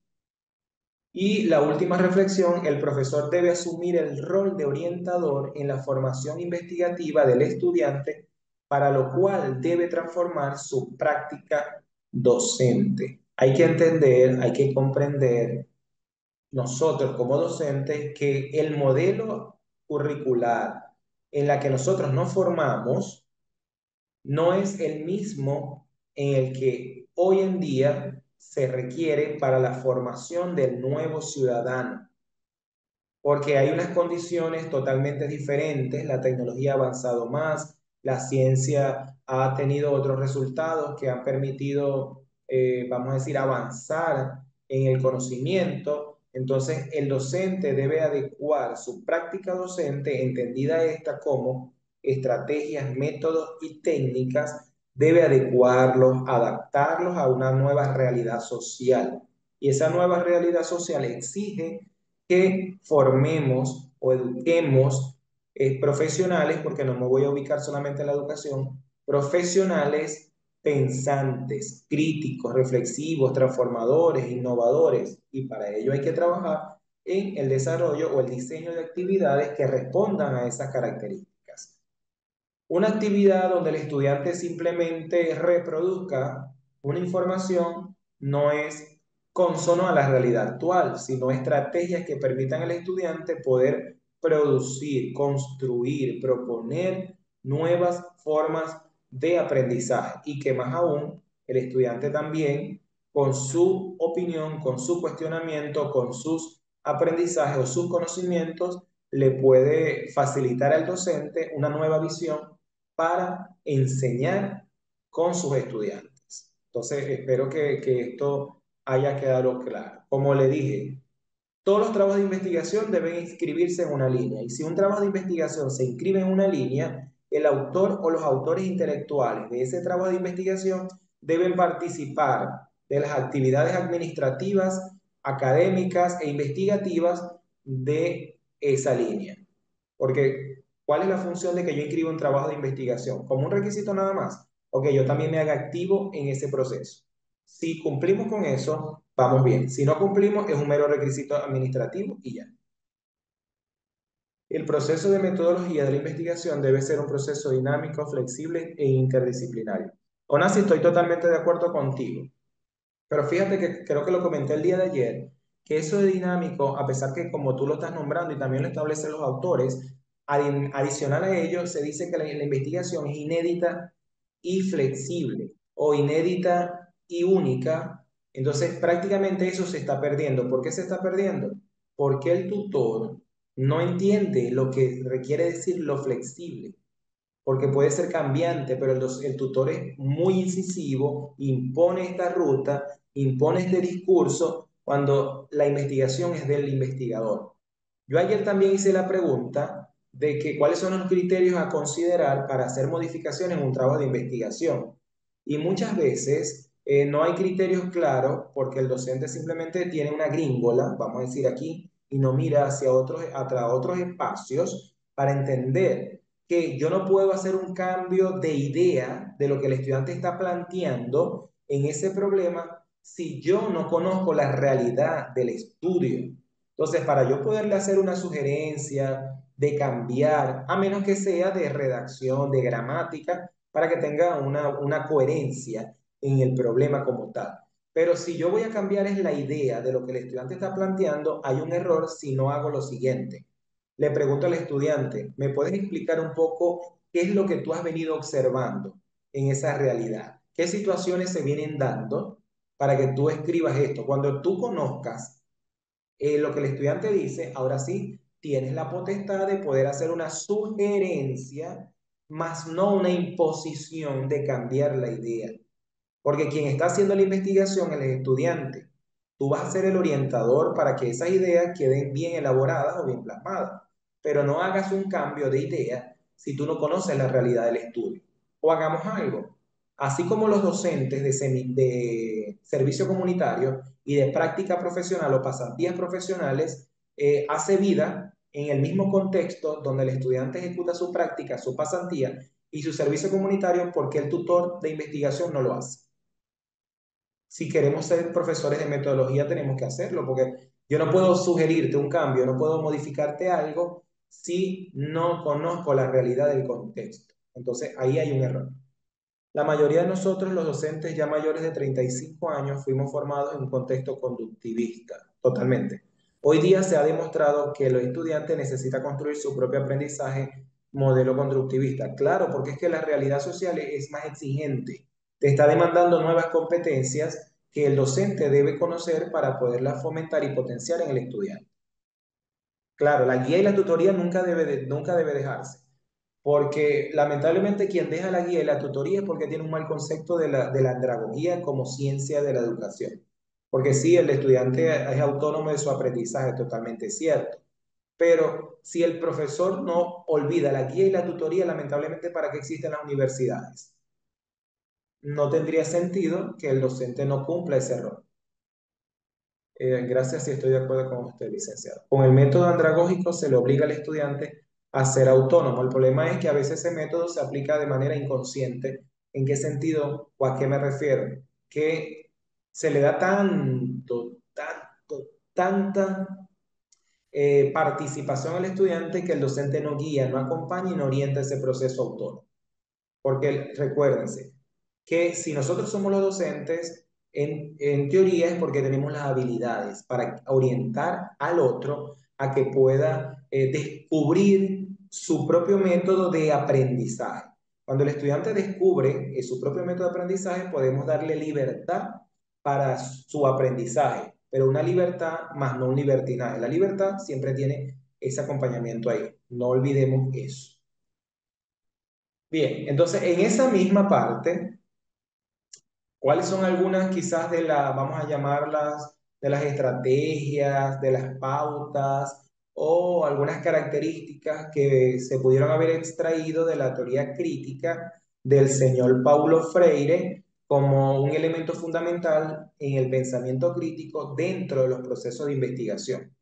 Y la última reflexión: el profesor debe asumir el rol de orientador en la formación investigativa del estudiante, para lo cual debe transformar su práctica docente. Hay que entender, hay que comprender nosotros como docentes que el modelo curricular en la que nosotros nos formamos no es el mismo en el que hoy en día se requiere para la formación del nuevo ciudadano, porque hay unas condiciones totalmente diferentes, la tecnología ha avanzado más, la ciencia ha tenido otros resultados que han permitido, vamos a decir, avanzar en el conocimiento. Entonces, el docente debe adecuar su práctica docente, entendida esta como estrategias, métodos y técnicas, debe adecuarlos, adaptarlos a una nueva realidad social. Y esa nueva realidad social exige que formemos o eduquemos profesionales, porque no me voy a ubicar solamente en la educación, profesionales pensantes, críticos, reflexivos, transformadores, innovadores, y para ello hay que trabajar en el desarrollo o el diseño de actividades que respondan a esas características. Una actividad donde el estudiante simplemente reproduzca una información no es consono a la realidad actual, sino estrategias que permitan al estudiante poder producir, construir, proponer nuevas formas de aprendizaje y que más aún el estudiante también con su opinión, con su cuestionamiento, con sus aprendizajes o sus conocimientos le puede facilitar al docente una nueva visión para enseñar con sus estudiantes. Entonces, espero que esto haya quedado claro. Como le dije, todos los trabajos de investigación deben inscribirse en una línea. Y si un trabajo de investigación se inscribe en una línea, el autor o los autores intelectuales de ese trabajo de investigación deben participar de las actividades administrativas, académicas e investigativas de esa línea. Porque, ¿cuál es la función de que yo inscriba un trabajo de investigación? ¿Como un requisito nada más? O que yo también me haga activo en ese proceso. Si cumplimos con eso, vamos bien. Si no cumplimos, es un mero requisito administrativo y ya. El proceso de metodología de la investigación debe ser un proceso dinámico, flexible e interdisciplinario. Aún así, estoy totalmente de acuerdo contigo. Pero fíjate que creo que lo comenté el día de ayer, que eso de dinámico, a pesar que como tú lo estás nombrando y también lo establecen los autores, adicional a ello se dice que la investigación es inédita y flexible o inédita y única. Entonces prácticamente eso se está perdiendo. ¿Por qué se está perdiendo? Porque el tutor no entiende lo que requiere decir lo flexible porque puede ser cambiante, pero el tutor es muy incisivo, impone esta ruta, impone este discurso cuando la investigación es del investigador. Yo ayer también hice la pregunta de que cuáles son los criterios a considerar para hacer modificaciones en un trabajo de investigación. Y muchas veces no hay criterios claros porque el docente simplemente tiene una gringola, vamos a decir aquí, y no mira hacia otros espacios para entender que yo no puedo hacer un cambio de idea de lo que el estudiante está planteando en ese problema si yo no conozco la realidad del estudio. Entonces, para yo poderle hacer una sugerencia de cambiar, a menos que sea de redacción, de gramática, para que tenga una coherencia en el problema como tal. Pero si yo voy a cambiar es la idea de lo que el estudiante está planteando, hay un error si no hago lo siguiente. Le pregunto al estudiante, ¿me puedes explicar un poco qué es lo que tú has venido observando en esa realidad? ¿Qué situaciones se vienen dando para que tú escribas esto? Cuando tú conozcas lo que el estudiante dice, ahora sí, tienes la potestad de poder hacer una sugerencia, más no una imposición de cambiar la idea. Porque quien está haciendo la investigación es el estudiante. Tú vas a ser el orientador para que esas ideas queden bien elaboradas o bien plasmadas. Pero no hagas un cambio de idea si tú no conoces la realidad del estudio. O hagamos algo. Así como los docentes de servicio comunitario y de práctica profesional o pasantías profesionales hace vida en el mismo contexto donde el estudiante ejecuta su práctica, su pasantía y su servicio comunitario porque el tutor de investigación no lo hace. Si queremos ser profesores de metodología, tenemos que hacerlo, porque yo no puedo sugerirte un cambio, no puedo modificarte algo si no conozco la realidad del contexto. Entonces, ahí hay un error. La mayoría de nosotros, los docentes ya mayores de 35 años, fuimos formados en un contexto conductivista, totalmente. Hoy día se ha demostrado que el estudiante necesita construir su propio aprendizaje modelo conductivista. Claro, porque es que la realidad social es más exigente. Te está demandando nuevas competencias que el docente debe conocer para poderlas fomentar y potenciar en el estudiante. Claro, la guía y la tutoría nunca debe dejarse, porque lamentablemente quien deja la guía y la tutoría es porque tiene un mal concepto de la andragogía como ciencia de la educación. Porque sí, el estudiante es autónomo de su aprendizaje, totalmente cierto, Pero si el profesor no olvida la guía y la tutoría, lamentablemente, ¿para qué existen las universidades? No tendría sentido que el docente no cumpla ese rol. Gracias, sí estoy de acuerdo con usted, licenciado. Con el método andragógico se le obliga al estudiante a ser autónomo. El problema es que a veces ese método se aplica de manera inconsciente. ¿En qué sentido o a qué me refiero? Que se le da tanta participación al estudiante que el docente no guía, no acompaña y no orienta ese proceso autónomo. Porque recuérdense que si nosotros somos los docentes, en teoría es porque tenemos las habilidades para orientar al otro a que pueda descubrir su propio método de aprendizaje. Cuando el estudiante descubre su propio método de aprendizaje, podemos darle libertad para su aprendizaje, pero una libertad más no un libertinaje. La libertad siempre tiene ese acompañamiento ahí. No olvidemos eso. Bien, entonces en esa misma parte, ¿cuáles son algunas quizás de las, vamos a llamarlas, de las estrategias, de las pautas o algunas características que se pudieron haber extraído de la teoría crítica del señor Paulo Freire como un elemento fundamental en el pensamiento crítico dentro de los procesos de investigación?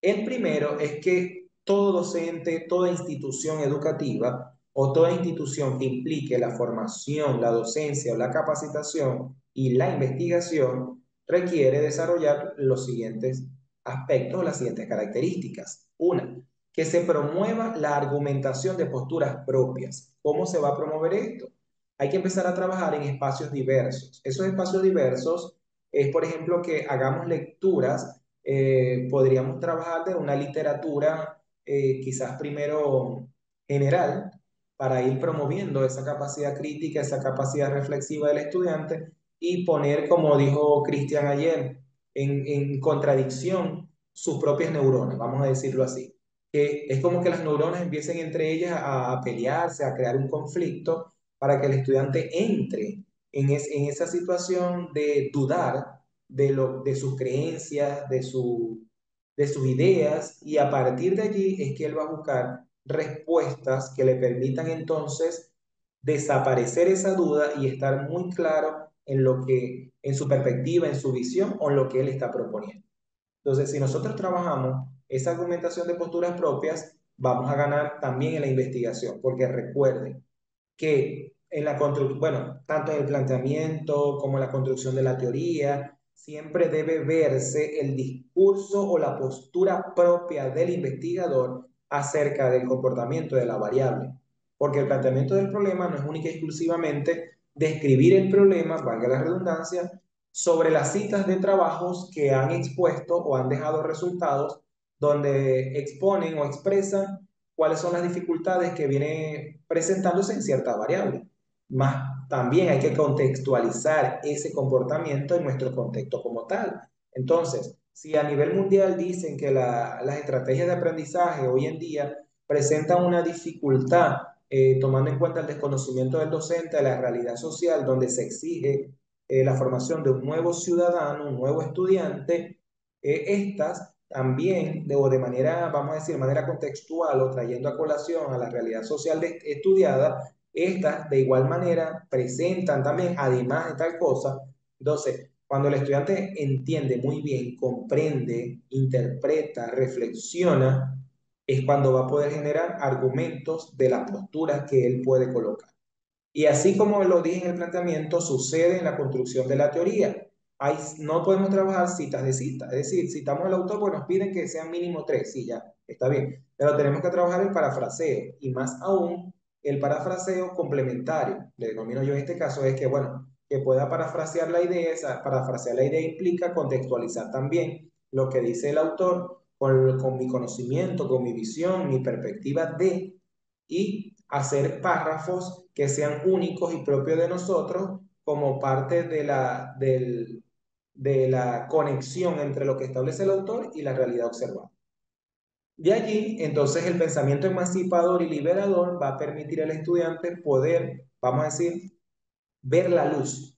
El primero es que todo docente, toda institución educativa o toda institución que implique la formación, la docencia o la capacitación y la investigación requiere desarrollar los siguientes aspectos, las siguientes características. Una, que se promueva la argumentación de posturas propias. ¿Cómo se va a promover esto? Hay que empezar a trabajar en espacios diversos. Esos espacios diversos es, por ejemplo, que hagamos lecturas. Podríamos trabajar de una literatura quizás primero general para ir promoviendo esa capacidad crítica, esa capacidad reflexiva del estudiante y poner, como dijo Cristian ayer, en contradicción sus propias neuronas, vamos a decirlo así. Que es como que las neuronas empiecen entre ellas a pelearse, a crear un conflicto para que el estudiante entre en esa situación de dudar de sus creencias, de sus ideas, y a partir de allí es que él va a buscar respuestas que le permitan entonces desaparecer esa duda y estar muy claro en lo que, en su perspectiva, en su visión o en lo que él está proponiendo. Entonces, si nosotros trabajamos esa argumentación de posturas propias, vamos a ganar también en la investigación, porque recuerden, que en la construcción, bueno, tanto en el planteamiento como en la construcción de la teoría, siempre debe verse el discurso o la postura propia del investigador acerca del comportamiento de la variable. Porque el planteamiento del problema no es única y exclusivamente describir el problema, valga la redundancia, sobre las citas de trabajos que han expuesto o han dejado resultados donde exponen o expresan cuáles son las dificultades que viene presentándose en cierta variable. Más también hay que contextualizar ese comportamiento en nuestro contexto como tal. Entonces, si a nivel mundial dicen que las estrategias de aprendizaje hoy en día presentan una dificultad, tomando en cuenta el desconocimiento del docente de la realidad social, donde se exige la formación de un nuevo ciudadano, un nuevo estudiante, estas también, o de manera, vamos a decir, de manera contextual o trayendo a colación a la realidad social estudiada, estas de igual manera presentan también, además de tal cosa. Entonces, cuando el estudiante entiende muy bien, comprende, interpreta, reflexiona, es cuando va a poder generar argumentos de las posturas que él puede colocar. Y así como lo dije en el planteamiento, sucede en la construcción de la teoría. No podemos trabajar citas de cita, es decir, citamos al autor, pues nos piden que sean mínimo tres, sí, ya, está bien, pero tenemos que trabajar el parafraseo y más aún el parafraseo complementario. Le denomino yo en este caso es que, bueno, que pueda parafrasear la idea, esa parafrasear la idea implica contextualizar también lo que dice el autor con mi conocimiento, con mi visión, mi perspectiva de, y hacer párrafos que sean únicos y propios de nosotros como parte de la conexión entre lo que establece el autor y la realidad observada. De allí, entonces, el pensamiento emancipador y liberador va a permitir al estudiante poder, vamos a decir, ver la luz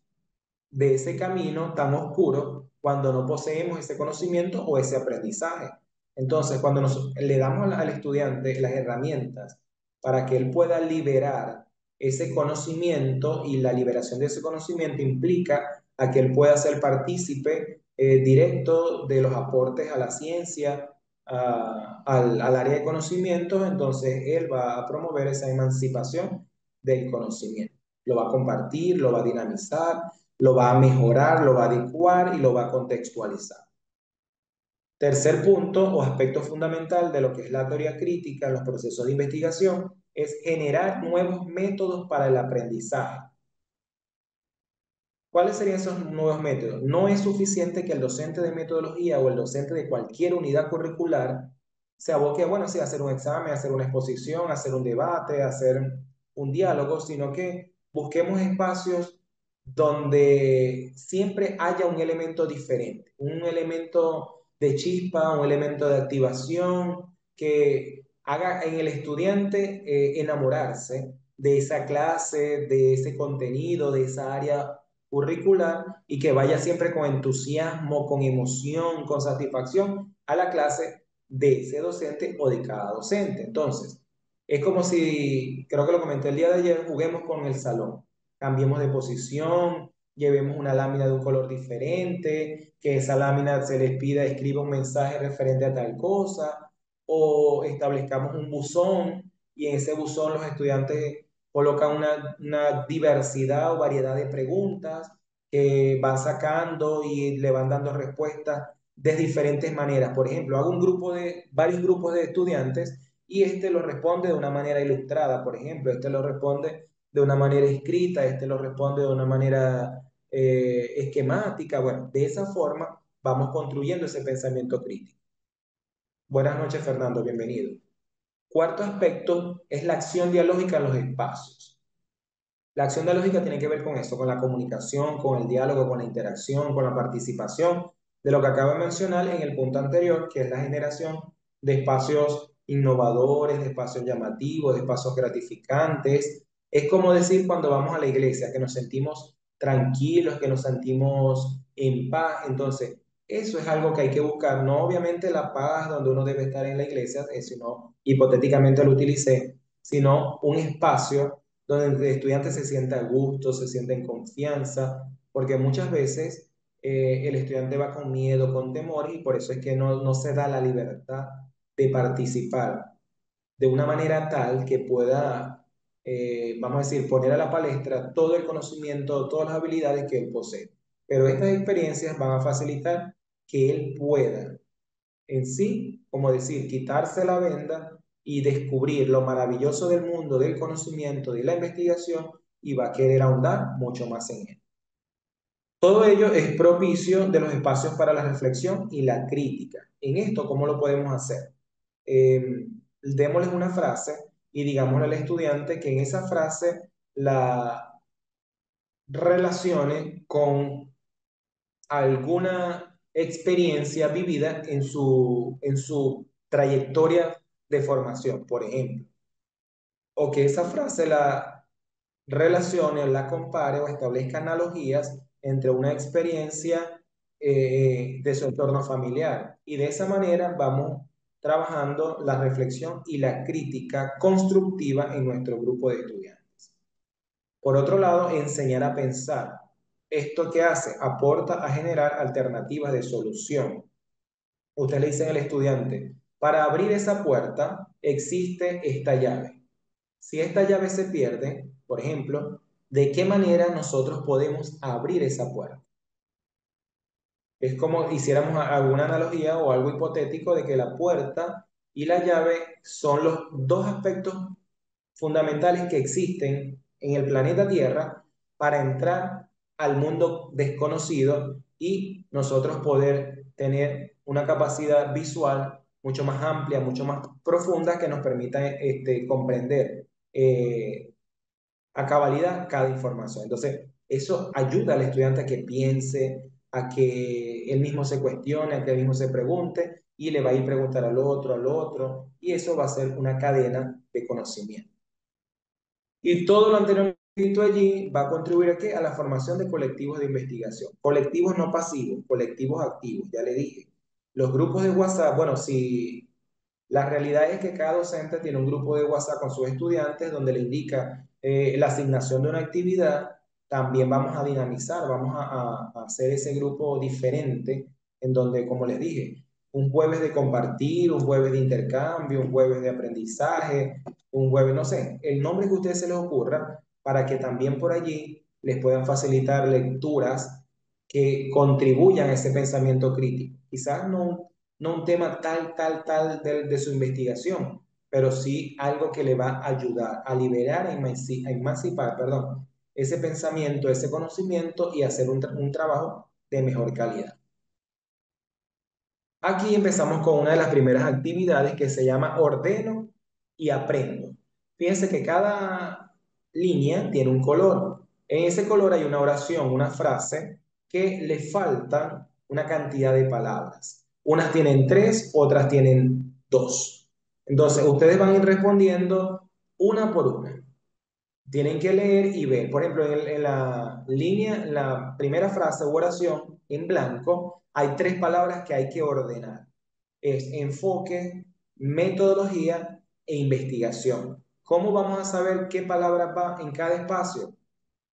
de ese camino tan oscuro cuando no poseemos ese conocimiento o ese aprendizaje. Entonces, cuando le damos al estudiante las herramientas para que él pueda liberar ese conocimiento, y la liberación de ese conocimiento implica a que él pueda ser partícipe directo de los aportes a la ciencia, al área de conocimientos, entonces él va a promover esa emancipación del conocimiento. Lo va a compartir, lo va a dinamizar, lo va a mejorar, lo va a adecuar y lo va a contextualizar. Tercer punto o aspecto fundamental de lo que es la teoría crítica en los procesos de investigación es generar nuevos métodos para el aprendizaje. ¿Cuáles serían esos nuevos métodos? No es suficiente que el docente de metodología o el docente de cualquier unidad curricular se aboque, bueno, sí, a hacer un examen, a hacer una exposición, a hacer un debate, a hacer un diálogo, sino que busquemos espacios donde siempre haya un elemento diferente, un elemento de chispa, un elemento de activación que haga en el estudiante enamorarse de esa clase, de ese contenido, de esa área curricular, y que vaya siempre con entusiasmo, con emoción, con satisfacción a la clase de ese docente o de cada docente. Entonces, es como si, creo que lo comenté el día de ayer, juguemos con el salón, cambiemos de posición, llevemos una lámina de un color diferente, que esa lámina se les pida escriba un mensaje referente a tal cosa, o establezcamos un buzón y en ese buzón los estudiantes colocan una diversidad o variedad de preguntas que van sacando y le van dando respuestas de diferentes maneras. Por ejemplo, hago varios grupos de estudiantes y este lo responde de una manera ilustrada, por ejemplo, este lo responde de una manera escrita, este lo responde de una manera esquemática. Bueno, de esa forma vamos construyendo ese pensamiento crítico. Buenas noches, Fernando, bienvenido. Cuarto aspecto es la acción dialógica en los espacios. La acción dialógica tiene que ver con eso, con la comunicación, con el diálogo, con la interacción, con la participación, de lo que acabo de mencionar en el punto anterior, que es la generación de espacios innovadores, de espacios llamativos, de espacios gratificantes. Es como decir cuando vamos a la iglesia, que nos sentimos tranquilos, que nos sentimos en paz. Entonces, eso es algo que hay que buscar, no obviamente la paz donde uno debe estar en la iglesia, sino hipotéticamente lo utilicé, sino un espacio donde el estudiante se sienta a gusto, se sienta en confianza, porque muchas veces el estudiante va con miedo, con temor, y por eso es que no se da la libertad de participar de una manera tal que pueda, vamos a decir, poner a la palestra todo el conocimiento, todas las habilidades que él posee. Pero estas experiencias van a facilitar que él pueda en sí, como decir, quitarse la venda y descubrir lo maravilloso del mundo, del conocimiento, de la investigación, y va a querer ahondar mucho más en él. Todo ello es propicio de los espacios para la reflexión y la crítica. En esto, ¿cómo lo podemos hacer? Démosles una frase y digámosle al estudiante que en esa frase la relacione con alguna experiencia vivida en su trayectoria de formación, por ejemplo, o que esa frase la relacione o la compare o establezca analogías entre una experiencia de su entorno familiar. Y de esa manera vamos trabajando la reflexión y la crítica constructiva en nuestro grupo de estudiantes. Por otro lado, enseñar a pensar. ¿Esto qué hace? Aporta a generar alternativas de solución. Usted le dice al estudiante, para abrir esa puerta existe esta llave. Si esta llave se pierde, por ejemplo, ¿de qué manera nosotros podemos abrir esa puerta? Es como hiciéramos alguna analogía o algo hipotético de que la puerta y la llave son los dos aspectos fundamentales que existen en el planeta Tierra para entrar al mundo desconocido y nosotros poder tener una capacidad visual mucho más amplia, mucho más profunda, que nos permita comprender a cabalidad cada información. Entonces, eso ayuda al estudiante a que piense, a que él mismo se cuestione, a que él mismo se pregunte, y le va a ir a preguntar al otro, y eso va a ser una cadena de conocimiento. Y todo lo anterior escrito allí va a contribuir a, ¿qué? A la formación de colectivos de investigación. Colectivos no pasivos, colectivos activos, ya le dije. Los grupos de WhatsApp, bueno, si la realidad es que cada docente tiene un grupo de WhatsApp con sus estudiantes donde le indica la asignación de una actividad, también vamos a dinamizar, vamos a hacer ese grupo diferente en donde, como les dije, un jueves de compartir, un jueves de intercambio, un jueves de aprendizaje, un jueves, no sé, el nombre que a ustedes se les ocurra, para que también por allí les puedan facilitar lecturas que contribuyan a ese pensamiento crítico. Quizás no un tema tal de su investigación, pero sí algo que le va a ayudar a liberar, a emancipar, perdón, ese pensamiento, ese conocimiento y hacer un trabajo de mejor calidad. Aquí empezamos con una de las primeras actividades que se llama ordeno y aprendo. Fíjense que cada línea tiene un color. En ese color hay una oración, una frase que le faltan una cantidad de palabras. Unas tienen tres, otras tienen dos. Entonces, ustedes van a ir respondiendo una por una. Tienen que leer y ver. Por ejemplo, en la línea, en la primera frase u oración en blanco, hay tres palabras que hay que ordenar. Es enfoque, metodología e investigación. ¿Cómo vamos a saber qué palabra va en cada espacio?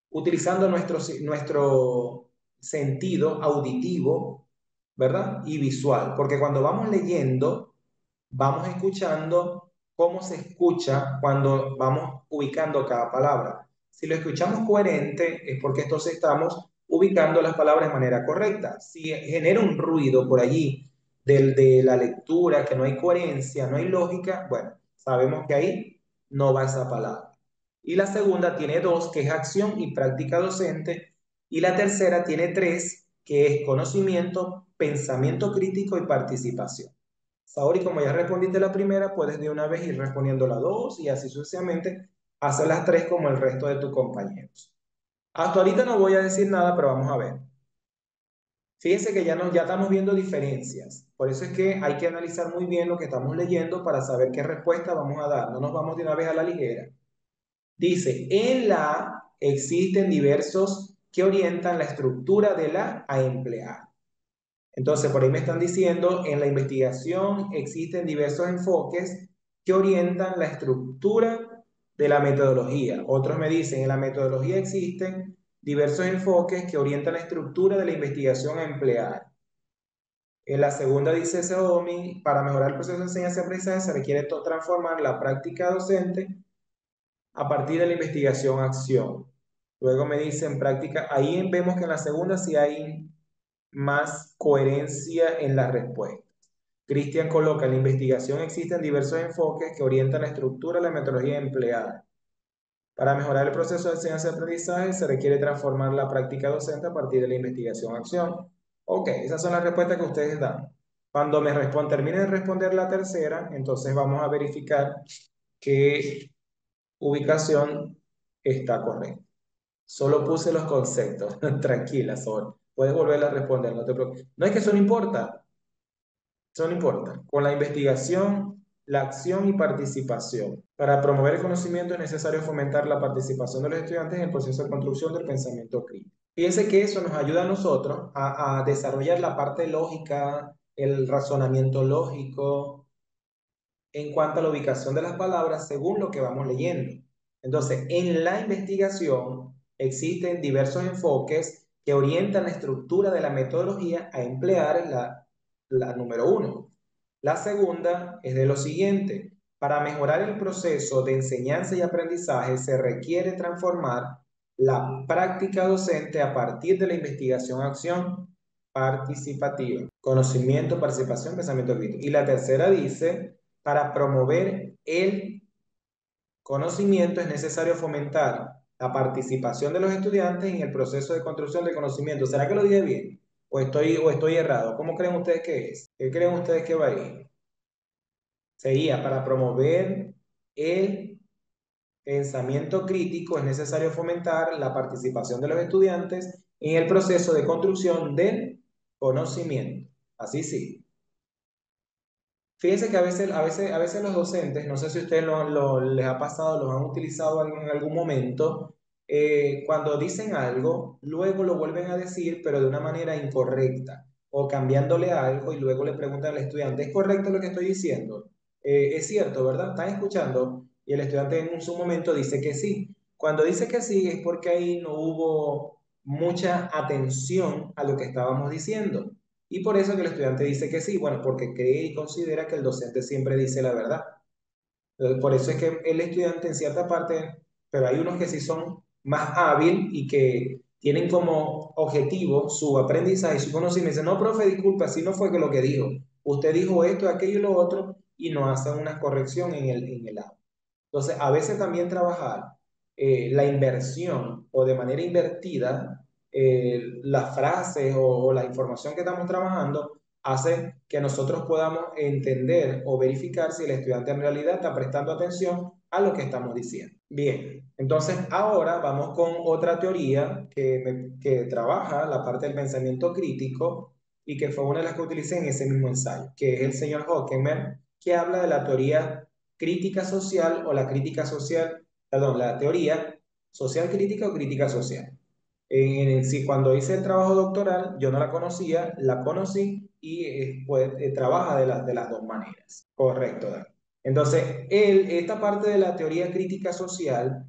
Utilizando nuestro sentido auditivo, ¿verdad? Y visual. Porque cuando vamos leyendo, vamos escuchando cómo se escucha cuando vamos ubicando cada palabra. Si lo escuchamos coherente es porque entonces estamos ubicando las palabras de manera correcta. Si genera un ruido por allí de la lectura, que no hay coherencia, no hay lógica, bueno, sabemos que ahí no va esa palabra. Y la segunda tiene dos, que es acción y práctica docente. Y la tercera tiene tres, que es conocimiento, pensamiento crítico y participación. Saori, como ya respondiste la primera, puedes de una vez ir respondiendo la dos y así sucesivamente hacer las tres como el resto de tus compañeros. Hasta ahorita no voy a decir nada, pero vamos a ver. Fíjense que ya estamos viendo diferencias. Por eso es que hay que analizar muy bien lo que estamos leyendo para saber qué respuesta vamos a dar. No nos vamos de una vez a la ligera. Dice, en la A existen diversos que orientan la estructura de la a emplear. Entonces, por ahí me están diciendo, en la investigación existen diversos enfoques que orientan la estructura de la metodología. Otros me dicen, en la metodología existen diversos enfoques que orientan la estructura de la investigación a emplear. En la segunda dice Xiaomi, para mejorar el proceso de enseñanza-aprendizaje se requiere transformar la práctica docente a partir de la investigación-acción. Luego me dicen práctica, ahí vemos que en la segunda sí hay más coherencia en la respuesta. Cristian coloca, en la investigación existen diversos enfoques que orientan la estructura y la metodología empleada. Para mejorar el proceso de enseñanza-aprendizaje se requiere transformar la práctica docente a partir de la investigación-acción. Ok, esas son las respuestas que ustedes dan. Cuando terminen de responder la tercera, entonces vamos a verificar qué ubicación está correcta. Solo puse los conceptos. Tranquila, Sol. Puedes volver a responder, no te preocupes. No es que eso no importa, eso no importa. Con la investigación, la acción y participación. Para promover el conocimiento es necesario fomentar la participación de los estudiantes en el proceso de construcción del pensamiento crítico. Fíjense que eso nos ayuda a nosotros a desarrollar la parte lógica, el razonamiento lógico, en cuanto a la ubicación de las palabras según lo que vamos leyendo. Entonces, en la investigación existen diversos enfoques que orientan la estructura de la metodología a emplear la número uno. La segunda es de lo siguiente. Para mejorar el proceso de enseñanza y aprendizaje se requiere transformar la práctica docente a partir de la investigación-acción participativa. Conocimiento, participación, pensamiento crítico. Y la tercera dice, para promover el conocimiento es necesario fomentar la participación de los estudiantes en el proceso de construcción del conocimiento. ¿Será que lo dije bien? ¿O estoy errado? ¿Cómo creen ustedes que es? ¿Qué creen ustedes que va a ir? Sería para promover el pensamiento crítico es necesario fomentar la participación de los estudiantes en el proceso de construcción del conocimiento. Así sí. Fíjense que a veces los docentes, no sé si a ustedes les ha pasado, los han utilizado en algún momento, cuando dicen algo, luego lo vuelven a decir, pero de una manera incorrecta. o cambiándole algo y luego le preguntan al estudiante, ¿es correcto lo que estoy diciendo? Es cierto, ¿verdad? ¿Están escuchando? Y el estudiante en su momento dice que sí. Cuando dice que sí es porque ahí no hubo mucha atención a lo que estábamos diciendo. Y por eso que el estudiante dice que sí, bueno, porque cree y considera que el docente siempre dice la verdad. Por eso es que el estudiante en cierta parte, pero hay unos que sí son más hábil y que tienen como objetivo su aprendizaje y su conocimiento. Dicen, no, profe, disculpa, así no fue que lo que dijo. Usted dijo esto, aquello y lo otro y no hacen una corrección en el aula. Entonces, a veces también trabajar la inversión o de manera invertida, las frases o la información que estamos trabajando hace que nosotros podamos entender o verificar si el estudiante en realidad está prestando atención a lo que estamos diciendo. Bien, entonces ahora vamos con otra teoría que trabaja la parte del pensamiento crítico y que fue una de las que utilicé en ese mismo ensayo, que es el señor Hockenberg, que habla de la teoría crítica social o la crítica social, perdón, la teoría social crítica o crítica social. Sí, cuando hice el trabajo doctoral, yo no la conocía, la conocí y pues, trabaja de las dos maneras. Correcto, Dan. Entonces, esta parte de la teoría crítica social,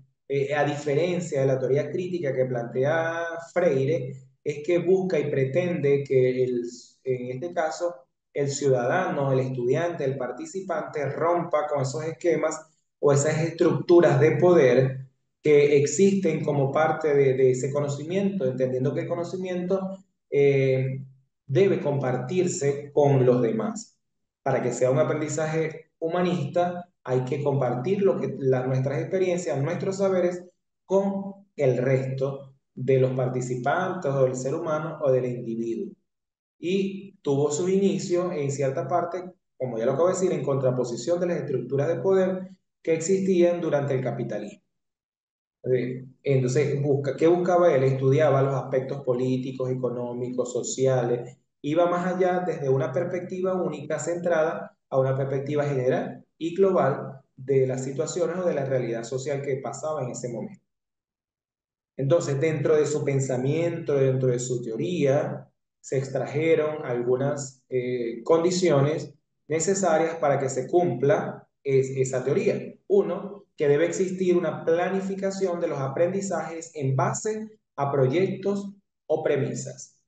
a diferencia de la teoría crítica que plantea Freire, es que busca y pretende que en este caso el ciudadano, el estudiante, el participante rompa con esos esquemas o esas estructuras de poder que existen como parte de ese conocimiento, entendiendo que el conocimiento eh, debe compartirse con los demás. Para que sea un aprendizaje humanista, hay que compartir nuestras experiencias, nuestros saberes con el resto de los participantes o del ser humano o del individuo. Y tuvo su inicio en cierta parte, como ya lo acabo de decir, en contraposición de las estructuras de poder que existían durante el capitalismo. Entonces, ¿qué buscaba él? Estudiaba los aspectos políticos, económicos, sociales, iba más allá desde una perspectiva única centrada a una perspectiva general y global de las situaciones o de la realidad social que pasaba en ese momento. Entonces, dentro de su pensamiento, dentro de su teoría, se extrajeron algunas condiciones necesarias para que se cumpla esa teoría. Uno, que debe existir una planificación de los aprendizajes en base a proyectos o premisas.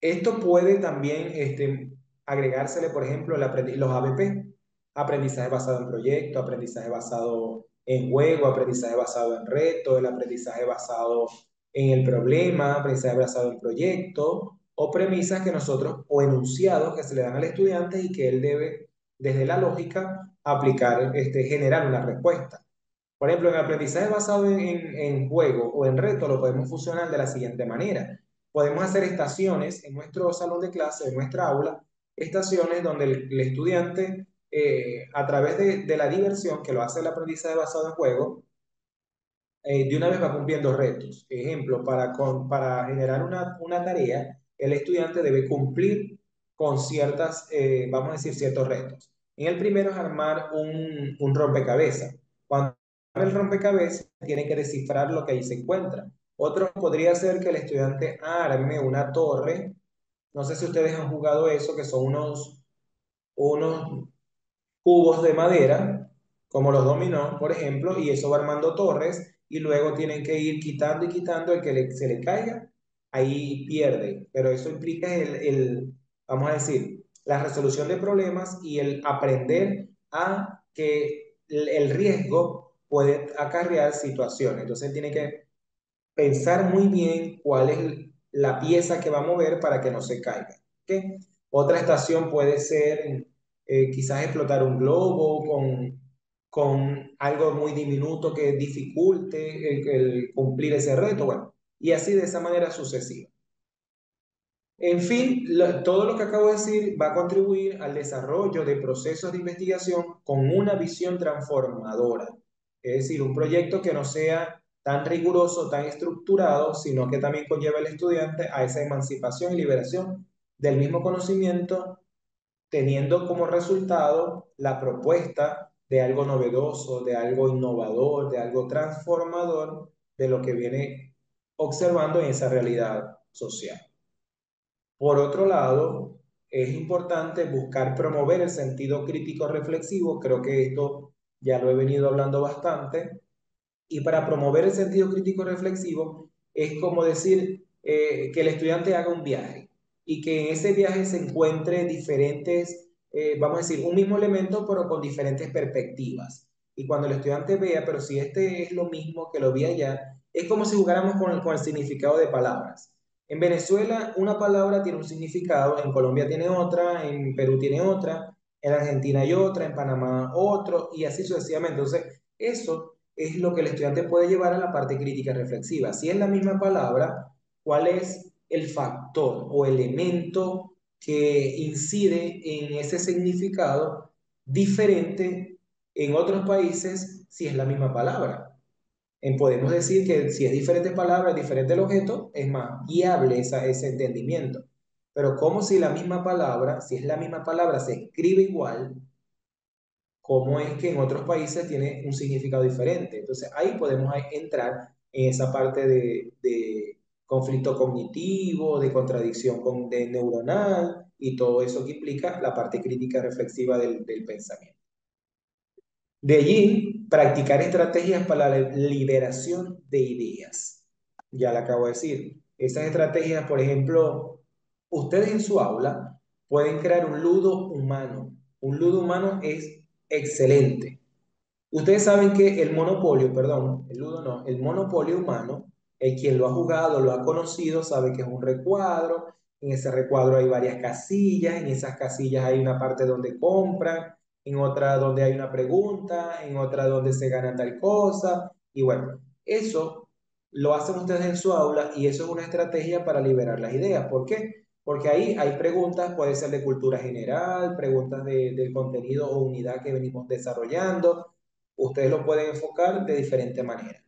Esto puede también agregársele, por ejemplo, los ABP, aprendizaje basado en proyecto, aprendizaje basado en juego, aprendizaje basado en reto, el aprendizaje basado en el problema, aprendizaje basado en proyecto, o premisas que nosotros, o enunciados que se le dan al estudiante y que él debe, desde la lógica, aplicar, generar una respuesta. Por ejemplo, en el aprendizaje basado en juego o en reto lo podemos fusionar de la siguiente manera. Podemos hacer estaciones en nuestro salón de clase, en nuestra aula, estaciones donde el estudiante, a través de la diversión que lo hace el aprendizaje basado en juego, de una vez va cumpliendo retos. Ejemplo, para generar una tarea, el estudiante debe cumplir con ciertas, vamos a decir, ciertos retos. En el primero es armar un rompecabezas. Cuando arma el rompecabezas, tiene que descifrar lo que ahí se encuentra. Otro podría ser que el estudiante arme una torre. No sé si ustedes han jugado eso, que son unos cubos de madera, como los dominó, por ejemplo, y eso va armando torres y luego tienen que ir quitando y quitando el que se le caiga, ahí pierde. Pero eso implica vamos a decir, la resolución de problemas y el aprender a que el riesgo puede acarrear situaciones. Entonces tiene que pensar muy bien cuál es la pieza que va a mover para que no se caiga. ¿Ok? Otra estación puede ser quizás explotar un globo con algo muy diminuto que dificulte el cumplir ese reto, bueno, y así de esa manera sucesiva. En fin, todo lo que acabo de decir va a contribuir al desarrollo de procesos de investigación con una visión transformadora. Es decir, un proyecto que no sea tan riguroso, tan estructurado, sino que también conlleve al estudiante a esa emancipación y liberación del mismo conocimiento, teniendo como resultado la propuesta de algo novedoso, de algo innovador, de algo transformador de lo que viene observando en esa realidad social. Por otro lado, es importante buscar promover el sentido crítico reflexivo. Creo que esto ya lo he venido hablando bastante. Y para promover el sentido crítico reflexivo es como decir que el estudiante haga un viaje y que en ese viaje se encuentre diferentes, vamos a decir, un mismo elemento pero con diferentes perspectivas. Y cuando el estudiante vea, pero si este es lo mismo que lo vi allá, es como si jugáramos con el significado de palabras. En Venezuela una palabra tiene un significado, en Colombia tiene otra, en Perú tiene otra, en Argentina hay otra, en Panamá otro, y así sucesivamente. Entonces, eso es lo que el estudiante puede llevar a la parte crítica reflexiva. Si es la misma palabra, ¿cuál es el factor o elemento que incide en ese significado diferente en otros países si es la misma palabra? Podemos decir que si es diferente palabra, diferente el objeto, es más viable ese entendimiento. Pero como si la misma palabra, si es la misma palabra, se escribe igual, cómo es que en otros países tiene un significado diferente. Entonces ahí podemos entrar en esa parte de conflicto cognitivo, de contradicción de neuronal y todo eso que implica la parte crítica reflexiva del pensamiento. De allí, practicar estrategias para la liberación de ideas. Ya le acabo de decir. Esas estrategias, por ejemplo, ustedes en su aula pueden crear un ludo humano. Un ludo humano es excelente. Ustedes saben que el monopolio, perdón, el ludo no, el monopolio humano, el quien lo ha jugado, lo ha conocido, sabe que es un recuadro. En ese recuadro hay varias casillas, en esas casillas hay una parte donde compran, en otra donde hay una pregunta, en otra donde se gana tal cosa. Y bueno, eso lo hacen ustedes en su aula y eso es una estrategia para liberar las ideas. ¿Por qué? Porque ahí hay preguntas, puede ser de cultura general, preguntas del contenido o unidad que venimos desarrollando. Ustedes lo pueden enfocar de diferente manera.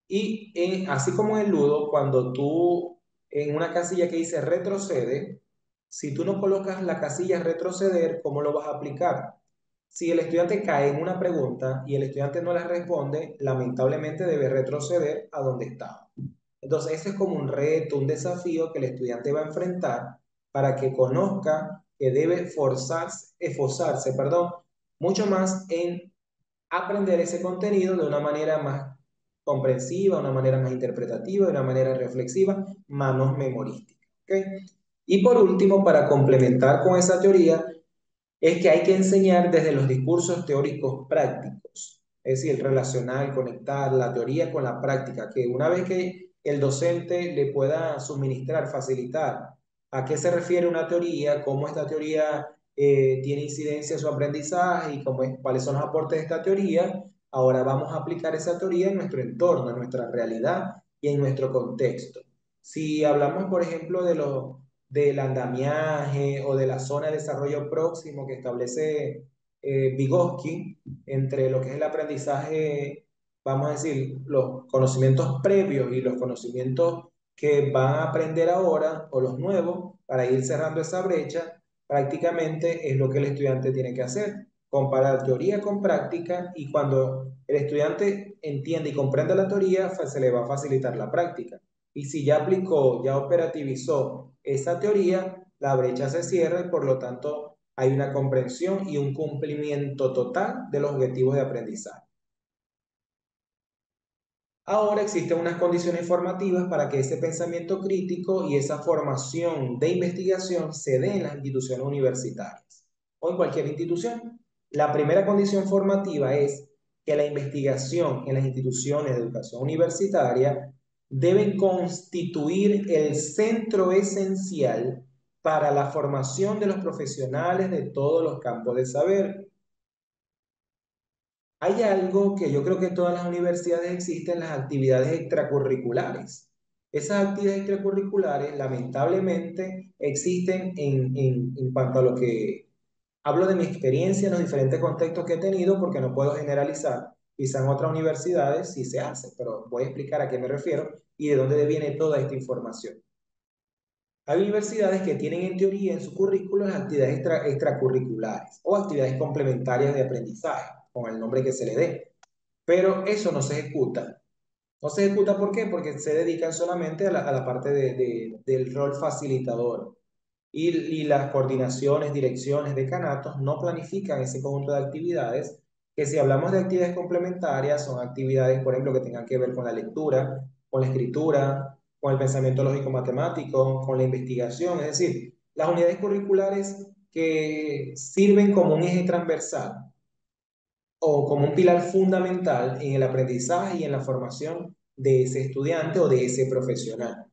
Y así como en el ludo, cuando tú en una casilla que dice retrocede, si tú no colocas la casilla retroceder, ¿cómo lo vas a aplicar? Si el estudiante cae en una pregunta y el estudiante no la responde, lamentablemente debe retroceder a donde estaba. Entonces, ese es como un reto, un desafío que el estudiante va a enfrentar para que conozca que debe esforzarse, perdón, mucho más en aprender ese contenido de una manera más comprensiva, de una manera más interpretativa, de una manera reflexiva, más memorística. ¿Okay? Y por último, para complementar con esa teoría, es que hay que enseñar desde los discursos teóricos prácticos, es decir, relacionar, conectar la teoría con la práctica, que una vez que el docente le pueda suministrar, facilitar a qué se refiere una teoría, cómo esta teoría tiene incidencia en su aprendizaje y cuáles son los aportes de esta teoría, ahora vamos a aplicar esa teoría en nuestro entorno, en nuestra realidad y en nuestro contexto. Si hablamos, por ejemplo, del andamiaje o de la zona de desarrollo próximo que establece Vygotsky entre lo que es el aprendizaje, vamos a decir, los conocimientos previos y los conocimientos que van a aprender ahora o los nuevos para ir cerrando esa brecha, prácticamente es lo que el estudiante tiene que hacer, comparar teoría con práctica y cuando el estudiante entiende y comprende la teoría, se le va a facilitar la práctica. Y si ya aplicó, ya operativizó esa teoría, la brecha se cierra y por lo tanto hay una comprensión y un cumplimiento total de los objetivos de aprendizaje. Ahora existen unas condiciones formativas para que ese pensamiento crítico y esa formación de investigación se dé en las instituciones universitarias o en cualquier institución. La primera condición formativa es que la investigación en las instituciones de educación universitaria deben constituir el centro esencial para la formación de los profesionales de todos los campos de saber. Hay algo que yo creo que en todas las universidades existen, las actividades extracurriculares. Esas actividades extracurriculares lamentablemente existen en cuanto a lo que hablo de mi experiencia en los diferentes contextos que he tenido, porque no puedo generalizar. Quizá en otras universidades sí se hace, pero voy a explicar a qué me refiero y de dónde viene toda esta información. Hay universidades que tienen en teoría en su currículo las actividades extracurriculares o actividades complementarias de aprendizaje, con el nombre que se le dé. Pero eso no se ejecuta. No se ejecuta ¿por qué? Porque se dedican solamente a la parte del rol facilitador. y las coordinaciones, direcciones, decanatos no planifican ese conjunto de actividades, que si hablamos de actividades complementarias, son actividades, por ejemplo, que tengan que ver con la lectura, con la escritura, con el pensamiento lógico matemático, con la investigación, es decir, las unidades curriculares que sirven como un eje transversal o como un pilar fundamental en el aprendizaje y en la formación de ese estudiante o de ese profesional.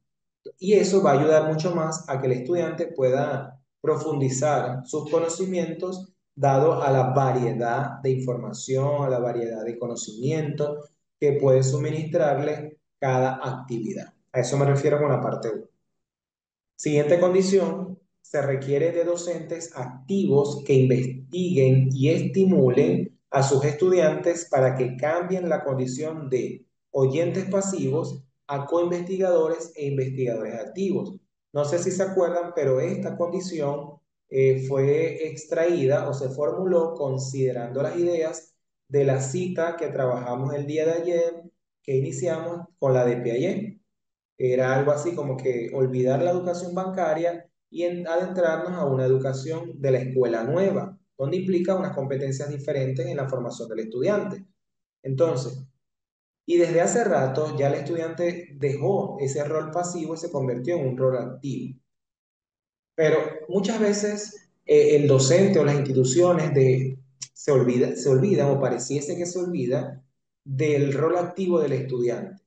Y eso va a ayudar mucho más a que el estudiante pueda profundizar sus conocimientos dado a la variedad de información, a la variedad de conocimiento que puede suministrarle cada actividad. A eso me refiero con la parte 1. Siguiente condición, se requiere de docentes activos que investiguen y estimulen a sus estudiantes para que cambien la condición de oyentes pasivos a coinvestigadores e investigadores activos. No sé si se acuerdan, pero esta condición fue extraída o se formuló considerando las ideas de la cita que trabajamos el día de ayer, que iniciamos con la de Piaget. Era algo así como que olvidar la educación bancaria y adentrarnos a una educación de la escuela nueva, donde implica unas competencias diferentes en la formación del estudiante. Entonces, y desde hace rato ya el estudiante dejó ese rol pasivo y se convirtió en un rol activo. Pero muchas veces el docente o las instituciones se olvidan o pareciese que se olvida del rol activo del estudiante.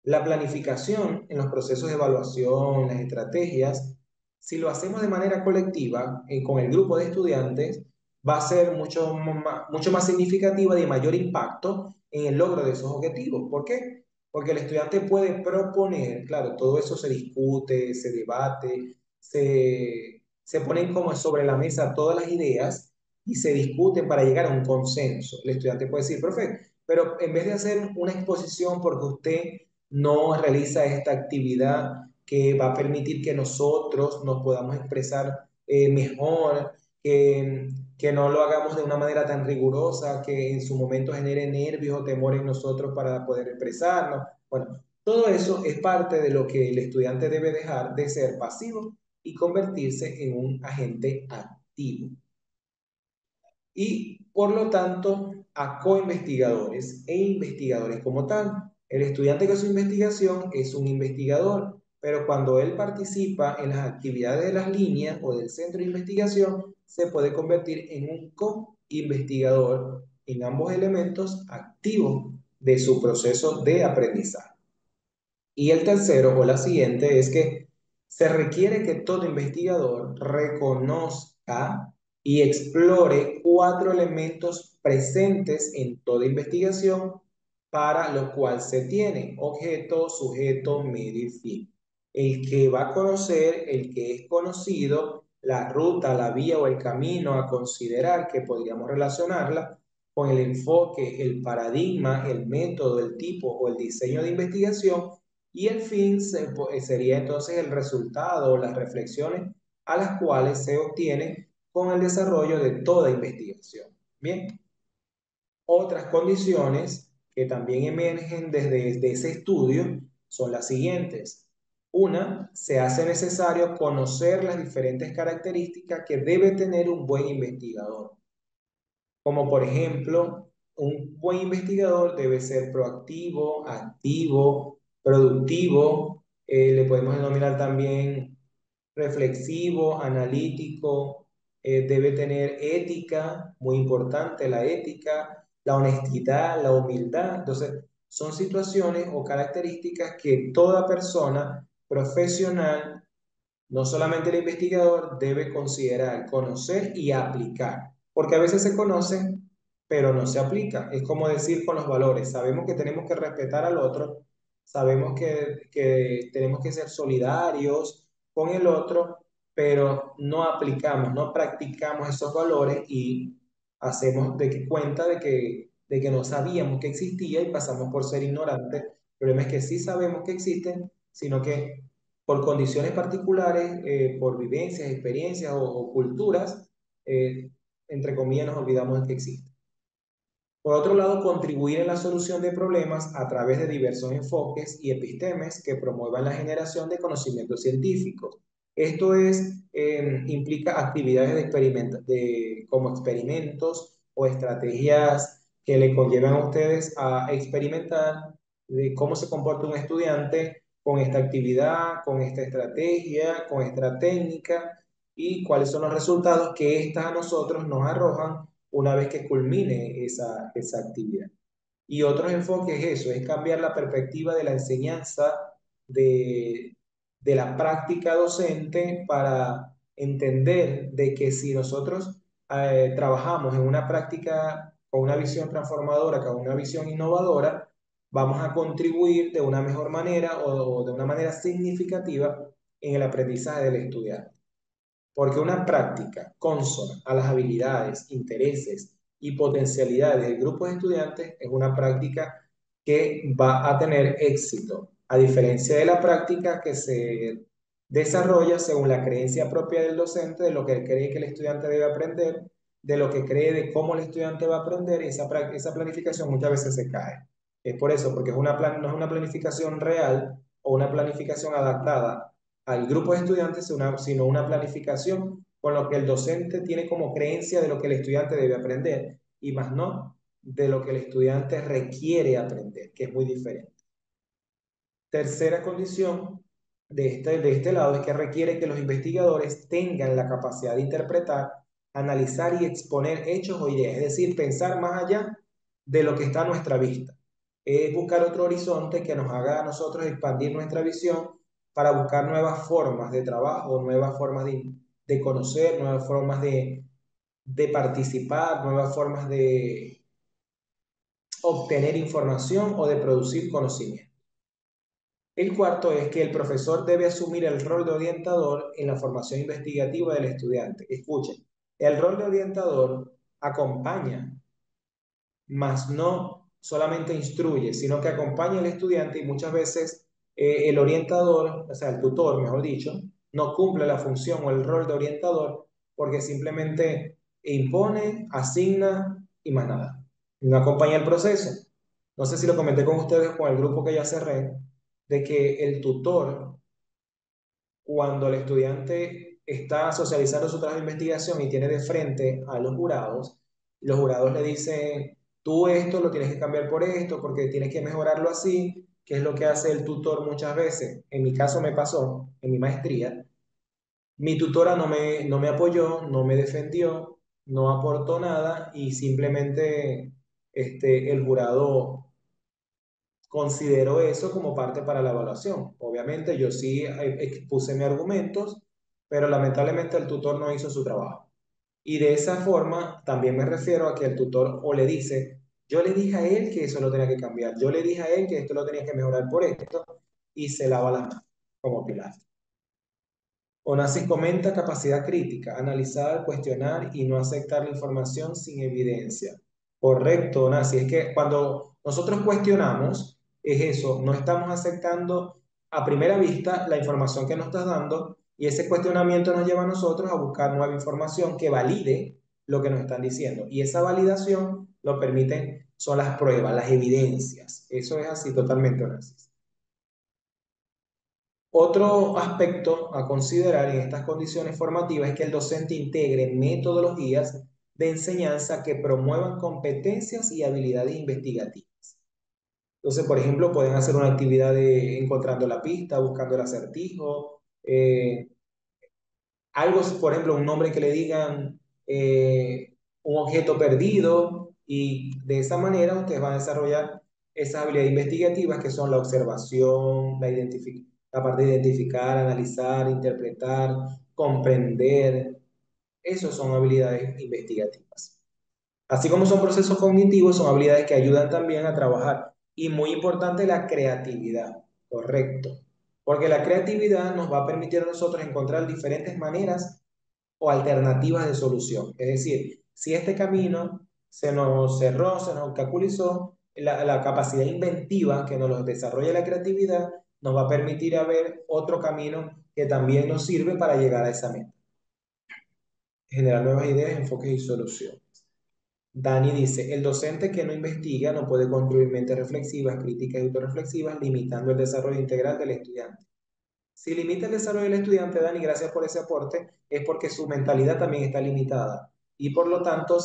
La planificación en los procesos de evaluación, las estrategias, si lo hacemos de manera colectiva con el grupo de estudiantes, va a ser mucho más significativa y de mayor impacto en el logro de esos objetivos. ¿Por qué? Porque el estudiante puede proponer, claro, todo eso se discute, se debate, se ponen como sobre la mesa todas las ideas y se discuten para llegar a un consenso. El estudiante puede decir, profe, pero en vez de hacer una exposición porque usted no realiza esta actividad que va a permitir que nosotros nos podamos expresar mejor, que no lo hagamos de una manera tan rigurosa, que en su momento genere nervios o temor en nosotros para poder expresarnos. Bueno, todo eso es parte de lo que el estudiante debe dejar de ser pasivo y convertirse en un agente activo. Y por lo tanto a coinvestigadores e investigadores como tal. El estudiante que hace su investigación es un investigador, pero cuando él participa en las actividades de las líneas o del centro de investigación, se puede convertir en un co-investigador en ambos elementos activos de su proceso de aprendizaje. Y el tercero o la siguiente es que se requiere que todo investigador reconozca y explore cuatro elementos presentes en toda investigación para lo cual se tiene objeto, sujeto, medio y fin. El que va a conocer, el que es conocido, la ruta, la vía o el camino a considerar que podríamos relacionarla con el enfoque, el paradigma, el método, el tipo o el diseño de investigación y el fin sería entonces el resultado o las reflexiones a las cuales se obtiene con el desarrollo de toda investigación. Bien, otras condiciones que también emergen desde ese estudio son las siguientes. Una, se hace necesario conocer las diferentes características que debe tener un buen investigador, como por ejemplo, un buen investigador debe ser proactivo, activo, productivo, le podemos denominar también reflexivo, analítico, debe tener ética, muy importante la ética, la honestidad, la humildad. Entonces, son situaciones o características que toda persona profesional, no solamente el investigador, debe considerar, conocer y aplicar, porque a veces se conocen, pero no se aplica. Es como decir con los valores, sabemos que tenemos que respetar al otro, sabemos que tenemos que ser solidarios con el otro, pero no aplicamos, no practicamos esos valores y hacemos cuenta de que no sabíamos que existía y pasamos por ser ignorantes. El problema es que sí sabemos que existen, sino que por condiciones particulares, por vivencias, experiencias o culturas, eh, entre comillas, nos olvidamos de que existe. Por otro lado, contribuir en la solución de problemas a través de diversos enfoques y epistemes que promuevan la generación de conocimientos científicos. Esto es, implica actividades como experimentos o estrategias que le conllevan a ustedes a experimentar de cómo se comporta un estudiante con esta actividad, con esta estrategia, con esta técnica y cuáles son los resultados que éstas a nosotros nos arrojan una vez que culmine esa actividad. Y otro enfoque es eso, es cambiar la perspectiva de la enseñanza, de, de la práctica docente para entender de que si nosotros trabajamos en una práctica con una visión transformadora, con una visión innovadora, vamos a contribuir de una mejor manera o de una manera significativa en el aprendizaje del estudiante. Porque una práctica consona a las habilidades, intereses y potencialidades del grupo de estudiantes es una práctica que va a tener éxito, a diferencia de la práctica que se desarrolla según la creencia propia del docente, de lo que cree que el estudiante debe aprender, de lo que cree de cómo el estudiante va a aprender, y esa planificación muchas veces se cae. Es por eso, porque no es una planificación real o una planificación adaptada al grupo de estudiantes, sino una planificación con lo que el docente tiene como creencia de lo que el estudiante debe aprender y más no de lo que el estudiante requiere aprender, que es muy diferente. Tercera condición de este lado es que requiere que los investigadores tengan la capacidad de interpretar, analizar y exponer hechos o ideas, es decir, pensar más allá de lo que está a nuestra vista. Es buscar otro horizonte que nos haga a nosotros expandir nuestra visión para buscar nuevas formas de trabajo, nuevas formas de conocer, nuevas formas de participar, nuevas formas de obtener información o de producir conocimiento. El cuarto es que el profesor debe asumir el rol de orientador en la formación investigativa del estudiante. Escuchen, el rol de orientador acompaña, mas no solamente instruye, sino que acompaña al estudiante y muchas veces el orientador, o sea, el tutor, mejor dicho, no cumple la función o el rol de orientador porque simplemente impone, asigna y más nada. No acompaña el proceso. No sé si lo comenté con ustedes con el grupo que ya cerré, de que el tutor cuando el estudiante está socializando su trabajo de investigación y tiene de frente a los jurados le dicen, tú esto lo tienes que cambiar por esto, porque tienes que mejorarlo así, que es lo que hace el tutor muchas veces. En mi caso me pasó, en mi maestría, mi tutora no me apoyó, no me defendió, no aportó nada y simplemente el jurado considero eso como parte para la evaluación. Obviamente yo sí expuse mis argumentos, pero lamentablemente el tutor no hizo su trabajo. Y de esa forma también me refiero a que el tutor o le dice, yo le dije a él que eso lo tenía que cambiar, yo le dije a él que esto lo tenía que mejorar por esto, y se lava las manos como Pilar. Onassis comenta capacidad crítica, analizar, cuestionar y no aceptar la información sin evidencia. Correcto, Onassis. Es que cuando nosotros cuestionamos, es eso, no estamos aceptando a primera vista la información que nos estás dando y ese cuestionamiento nos lleva a nosotros a buscar nueva información que valide lo que nos están diciendo. Y esa validación lo permiten, son las pruebas, las evidencias. Eso es así totalmente, Onassis. Otro aspecto a considerar en estas condiciones formativas es que el docente integre metodologías de enseñanza que promuevan competencias y habilidades investigativas. Entonces, por ejemplo, pueden hacer una actividad de encontrando la pista, buscando el acertijo, algo, por ejemplo, un nombre que le digan un objeto perdido y de esa manera ustedes van a desarrollar esas habilidades investigativas que son la observación, la parte de identificar, analizar, interpretar, comprender. Esas son habilidades investigativas. Así como son procesos cognitivos, son habilidades que ayudan también a trabajar. Y muy importante, la creatividad, correcto. Porque la creatividad nos va a permitir a nosotros encontrar diferentes maneras o alternativas de solución. Es decir, si este camino se nos cerró, se nos obstaculizó, la capacidad inventiva que nos desarrolla la creatividad nos va a permitir a ver otro camino que también nos sirve para llegar a esa meta. Generar nuevas ideas, enfoques y soluciones. Dani dice, el docente que no investiga no puede construir mentes reflexivas, críticas y autorreflexivas, limitando el desarrollo integral del estudiante. Si limita el desarrollo del estudiante, Dani, gracias por ese aporte, es porque su mentalidad también está limitada. Y por lo tanto,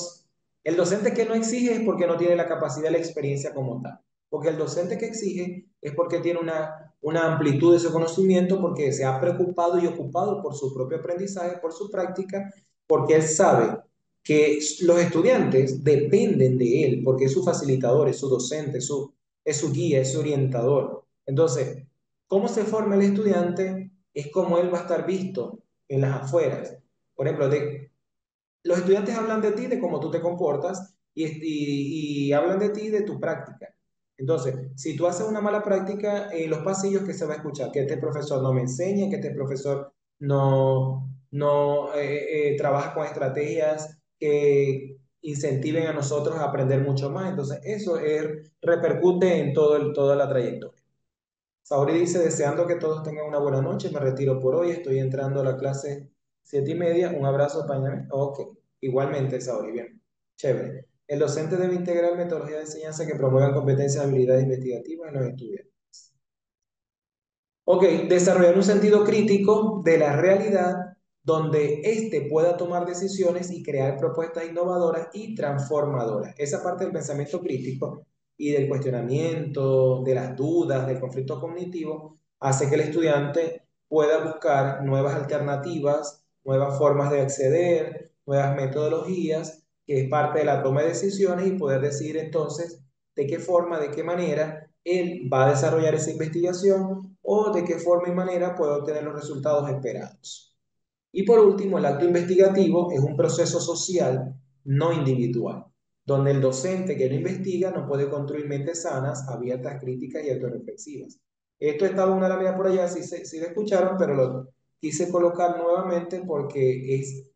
el docente que no exige es porque no tiene la capacidad y la experiencia como tal. Porque el docente que exige es porque tiene una amplitud de su conocimiento, porque se ha preocupado y ocupado por su propio aprendizaje, por su práctica, porque él sabe que los estudiantes dependen de él, porque es su facilitador, es su docente, es su guía, es su orientador. Entonces, cómo se forma el estudiante es cómo él va a estar visto en las afueras. Por ejemplo, los estudiantes hablan de ti, de cómo tú te comportas y hablan de ti, de tu práctica. Entonces, si tú haces una mala práctica en los pasillos, ¿qué se va a escuchar? Que este profesor no me enseña, que este profesor no trabaja con estrategias que incentiven a nosotros a aprender mucho más. Entonces, repercute en toda la trayectoria. Sauri dice, deseando que todos tengan una buena noche, me retiro por hoy, estoy entrando a la clase 7:30, un abrazo, pañal. Ok, igualmente, Sauri, bien, chévere. El docente debe integrar metodologías de enseñanza que promuevan competencias y habilidades investigativas en los estudiantes. Ok, desarrollar un sentido crítico de la realidad donde éste pueda tomar decisiones y crear propuestas innovadoras y transformadoras. Esa parte del pensamiento crítico y del cuestionamiento, de las dudas, del conflicto cognitivo, hace que el estudiante pueda buscar nuevas alternativas, nuevas formas de acceder, nuevas metodologías, que es parte de la toma de decisiones y poder decidir entonces de qué forma, de qué manera él va a desarrollar esa investigación o de qué forma y manera puede obtener los resultados esperados. Y por último, el acto investigativo es un proceso social, no individual, donde el docente que no investiga no puede construir mentes sanas, abiertas, críticas y autorreflexivas. Esto estaba una lámina por allá, si lo escucharon, pero lo quise colocar nuevamente porque es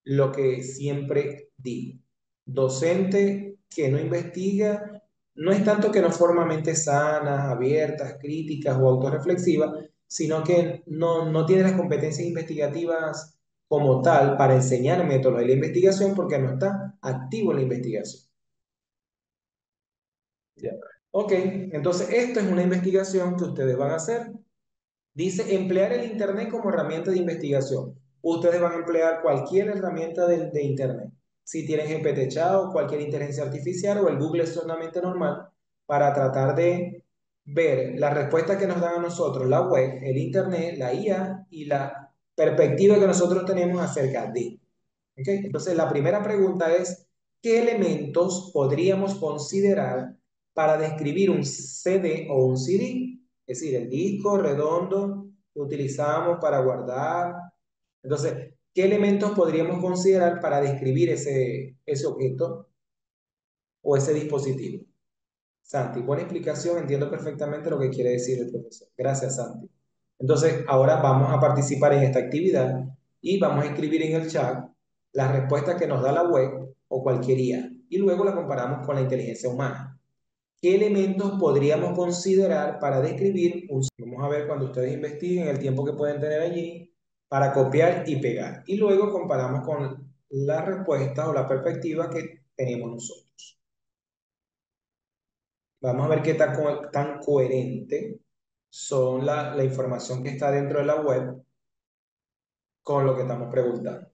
lo que siempre digo. Docente que no investiga no es tanto que no forma mentes sanas, abiertas, críticas o autorreflexivas, sino que no tiene las competencias investigativas como tal para enseñar métodos de la investigación porque no está activo en la investigación. Ya. Ok, entonces esto es una investigación que ustedes van a hacer. Dice emplear el Internet como herramienta de investigación. Ustedes van a emplear cualquier herramienta de Internet. Si tienen GPT Chat o cualquier inteligencia artificial o el Google es solamente normal para tratar de ver la respuesta que nos dan a nosotros, la web, el Internet, la IA y la perspectiva que nosotros tenemos acerca de. ¿Okay? Entonces, la primera pregunta es, ¿qué elementos podríamos considerar para describir un CD o un CD? Es decir, el disco redondo que utilizamos para guardar. Entonces, ¿qué elementos podríamos considerar para describir ese objeto o ese dispositivo? Santi, buena explicación, entiendo perfectamente lo que quiere decir el profesor. Gracias, Santi. Entonces, ahora vamos a participar en esta actividad y vamos a escribir en el chat las respuestas que nos da la web o cualquier IA y luego la comparamos con la inteligencia humana. ¿Qué elementos podríamos considerar para describir un... Vamos a ver cuando ustedes investiguen el tiempo que pueden tener allí para copiar y pegar. Y luego comparamos con las respuestas o la perspectiva que tenemos nosotros. Vamos a ver qué tan coherente son la información que está dentro de la web con lo que estamos preguntando.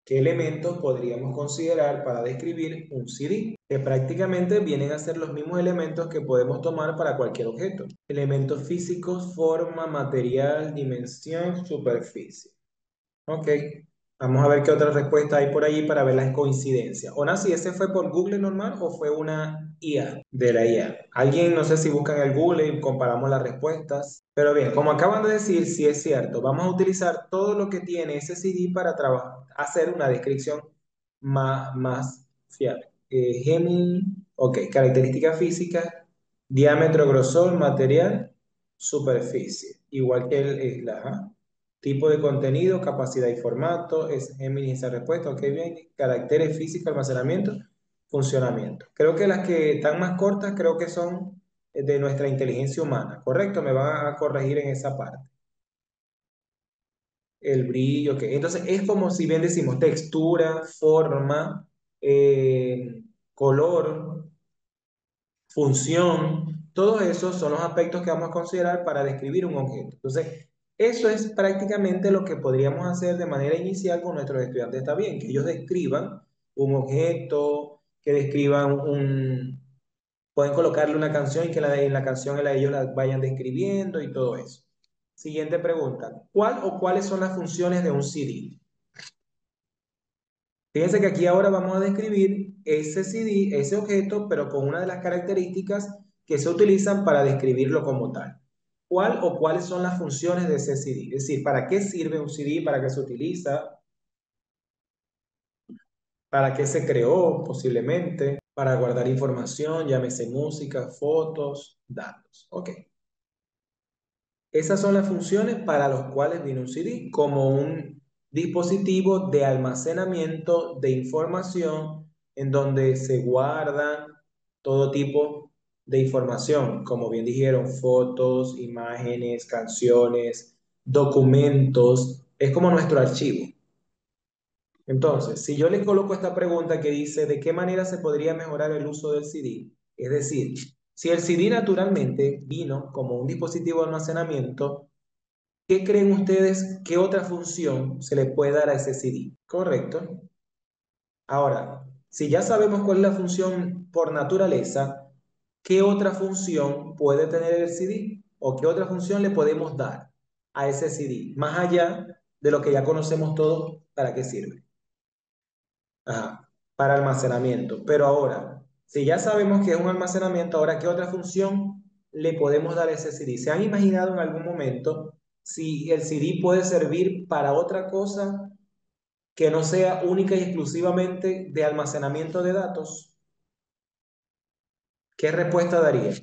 ¿Qué elementos podríamos considerar para describir un CD? Que prácticamente vienen a ser los mismos elementos que podemos tomar para cualquier objeto. Elementos físicos, forma, material, dimensión, superficie. Ok, vamos a ver qué otra respuesta hay por allí para ver las coincidencias. Onasi, ¿ese fue por Google normal o fue una IA de la IA? Alguien, no sé si buscan en el Google y comparamos las respuestas. Pero bien, como acaban de decir, sí es cierto, vamos a utilizar todo lo que tiene ese CD para hacer una descripción más fiable. Gemini, ok, características físicas, diámetro, grosor, material, superficie. Igual que ajá. Tipo de contenido, capacidad y formato, es Géminis esa respuesta, ok, bien. Caracteres físicos, almacenamiento, funcionamiento. Creo que las que están más cortas, creo que son de nuestra inteligencia humana, ¿correcto? Me van a corregir en esa parte. El brillo, ok. Entonces es como si bien decimos textura, forma, color, función, todos esos son los aspectos que vamos a considerar para describir un objeto. Entonces, Eso es prácticamente lo que podríamos hacer de manera inicial con nuestros estudiantes. Está bien, que ellos describan un objeto, que describan un... Pueden colocarle una canción y que en la canción ellos la vayan describiendo y todo eso. Siguiente pregunta. ¿Cuál o cuáles son las funciones de un CD? Fíjense que aquí ahora vamos a describir ese CD, ese objeto, pero con una de las características que se utilizan para describirlo como tal. ¿Cuál o cuáles son las funciones de ese CD? Es decir, ¿para qué sirve un CD? ¿Para qué se utiliza? ¿Para qué se creó posiblemente? Para guardar información, llámese música, fotos, datos. Ok. Esas son las funciones para las cuales viene un CD, como un dispositivo de almacenamiento de información en donde se guardan todo tipo de información, como bien dijeron, fotos, imágenes, canciones, documentos. Es como nuestro archivo. Entonces, si yo les coloco esta pregunta que dice, ¿de qué manera se podría mejorar el uso del CD? Es decir, si el CD naturalmente vino como un dispositivo de almacenamiento, ¿qué creen ustedes? ¿Qué otra función se le puede dar a ese CD? Correcto. Ahora, si ya sabemos cuál es la función por naturaleza, ¿qué otra función puede tener el CD? ¿O qué otra función le podemos dar a ese CD? Más allá de lo que ya conocemos todos, ¿para qué sirve? Ajá, para almacenamiento. Pero ahora, si ya sabemos que es un almacenamiento, ahora, ¿qué otra función le podemos dar a ese CD? ¿Se han imaginado en algún momento si el CD puede servir para otra cosa que no sea única y exclusivamente de almacenamiento de datos? ¿Qué respuesta daría?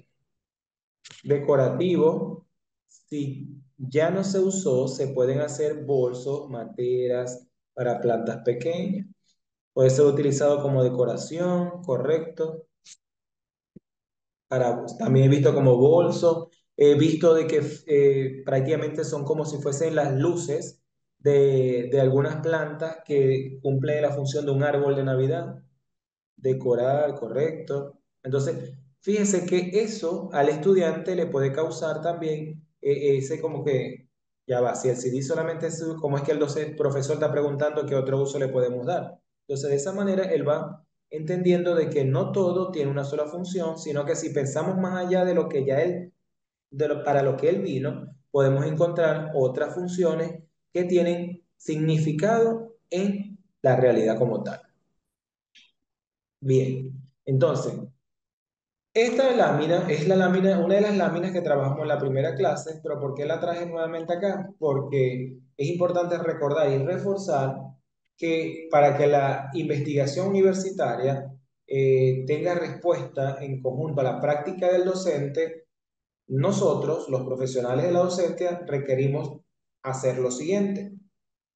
Decorativo. Si ya no se usó, se pueden hacer bolsos, materas para plantas pequeñas. Puede ser utilizado como decoración, correcto. También he visto como bolso, he visto de que prácticamente son como si fuesen las luces de algunas plantas que cumplen la función de un árbol de Navidad, decorar, correcto. Entonces, fíjense que eso al estudiante le puede causar también ese como que, ya va, si el CD solamente es, como es que el profesor está preguntando qué otro uso le podemos dar. Entonces, de esa manera, él va entendiendo de que no todo tiene una sola función, sino que si pensamos más allá de lo que ya él, para lo que él vino, podemos encontrar otras funciones que tienen significado en la realidad como tal. Bien, entonces, esta lámina es la lámina, una de las láminas que trabajamos en la primera clase, pero ¿por qué la traje nuevamente acá? Porque es importante recordar y reforzar que para que la investigación universitaria tenga respuesta en conjunto a la práctica del docente, nosotros, los profesionales de la docencia, requerimos hacer lo siguiente: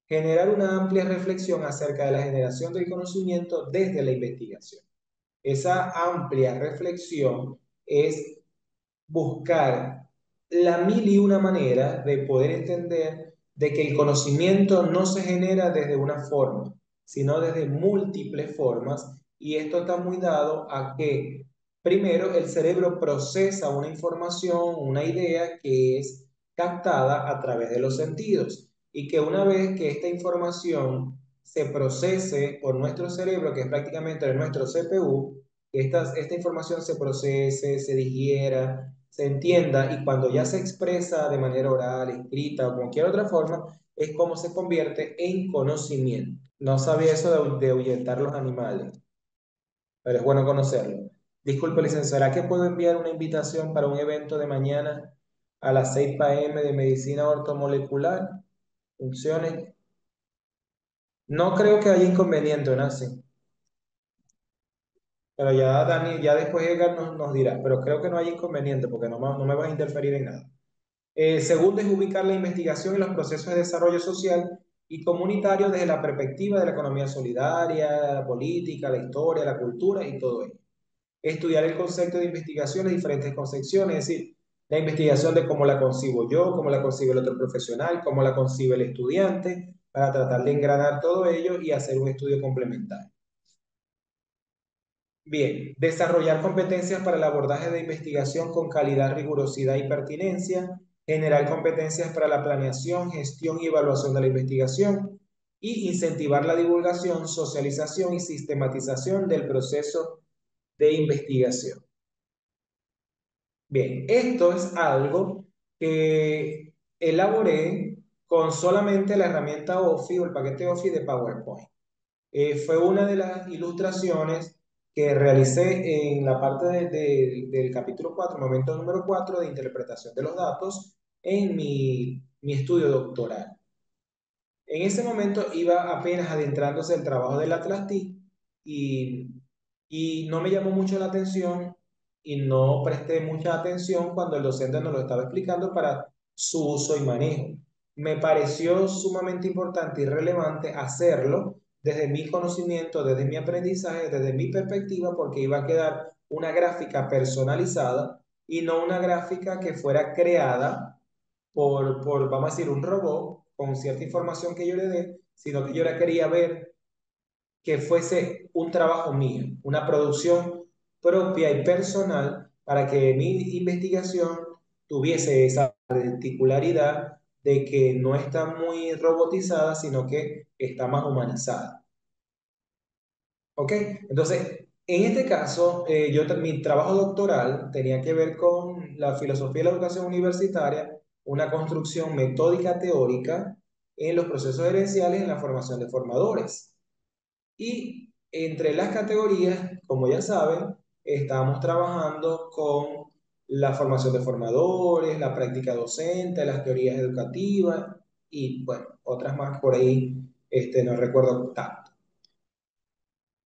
generar una amplia reflexión acerca de la generación del conocimiento desde la investigación. Esa amplia reflexión es buscar la mil y una manera de poder entender de que el conocimiento no se genera desde una forma, sino desde múltiples formas, y esto está muy dado a que primero el cerebro procesa una información, una idea que es captada a través de los sentidos, y que una vez que esta información se procese por nuestro cerebro, que es prácticamente nuestro CPU, esta información se procese, se digiera, se entienda, y cuando ya se expresa de manera oral, escrita o cualquier otra forma, es como se convierte en conocimiento. No sabía eso de ahuyentar los animales, pero es bueno conocerlo. Disculpe, licenciado, ¿será que puedo enviar una invitación para un evento de mañana a las 6 p.m. de medicina ortomolecular? Funciones. No creo que haya inconveniente, ¿no? Sí. Pero ya Dani, ya después Edgar nos dirá, pero creo que no hay inconveniente porque no me va a interferir en nada. Segundo es ubicar la investigación en los procesos de desarrollo social y comunitario desde la perspectiva de la economía solidaria, la política, la historia, la cultura y todo ello. Estudiar el concepto de investigación en diferentes concepciones, es decir, la investigación de cómo la concibo yo, cómo la concibe el otro profesional, cómo la concibe el estudiante, para tratar de engranar todo ello y hacer un estudio complementario. Bien, desarrollar competencias para el abordaje de investigación con calidad, rigurosidad y pertinencia. generar competencias para la planeación, gestión y evaluación de la investigación, y incentivar la divulgación, socialización y sistematización del proceso de investigación. Bien, esto es algo que elaboré con solamente la herramienta OFI o el paquete OFI de PowerPoint. Fue una de las ilustraciones que realicé en la parte del capítulo 4, momento número 4 de interpretación de los datos en mi estudio doctoral. En ese momento iba apenas adentrándose el trabajo del Atlas T y, y no me llamó mucho la atención y no presté mucha atención cuando el docente nos lo estaba explicando para su uso y manejo. Me pareció sumamente importante y relevante hacerlo desde mi conocimiento, desde mi aprendizaje, desde mi perspectiva, porque iba a quedar una gráfica personalizada y no una gráfica que fuera creada vamos a decir, un robot con cierta información que yo le dé, sino que yo la quería ver que fuese un trabajo mío, una producción propia y personal para que mi investigación tuviese esa particularidad de que no está muy robotizada, sino que está más humanizada. ¿Ok? Entonces, en este caso, mi trabajo doctoral tenía que ver con la filosofía de la educación universitaria, una construcción metódica teórica en los procesos gerenciales en la formación de formadores. Y entre las categorías, como ya saben, estábamos trabajando con la formación de formadores, la práctica docente, las teorías educativas y, bueno, otras más por ahí, no recuerdo tanto.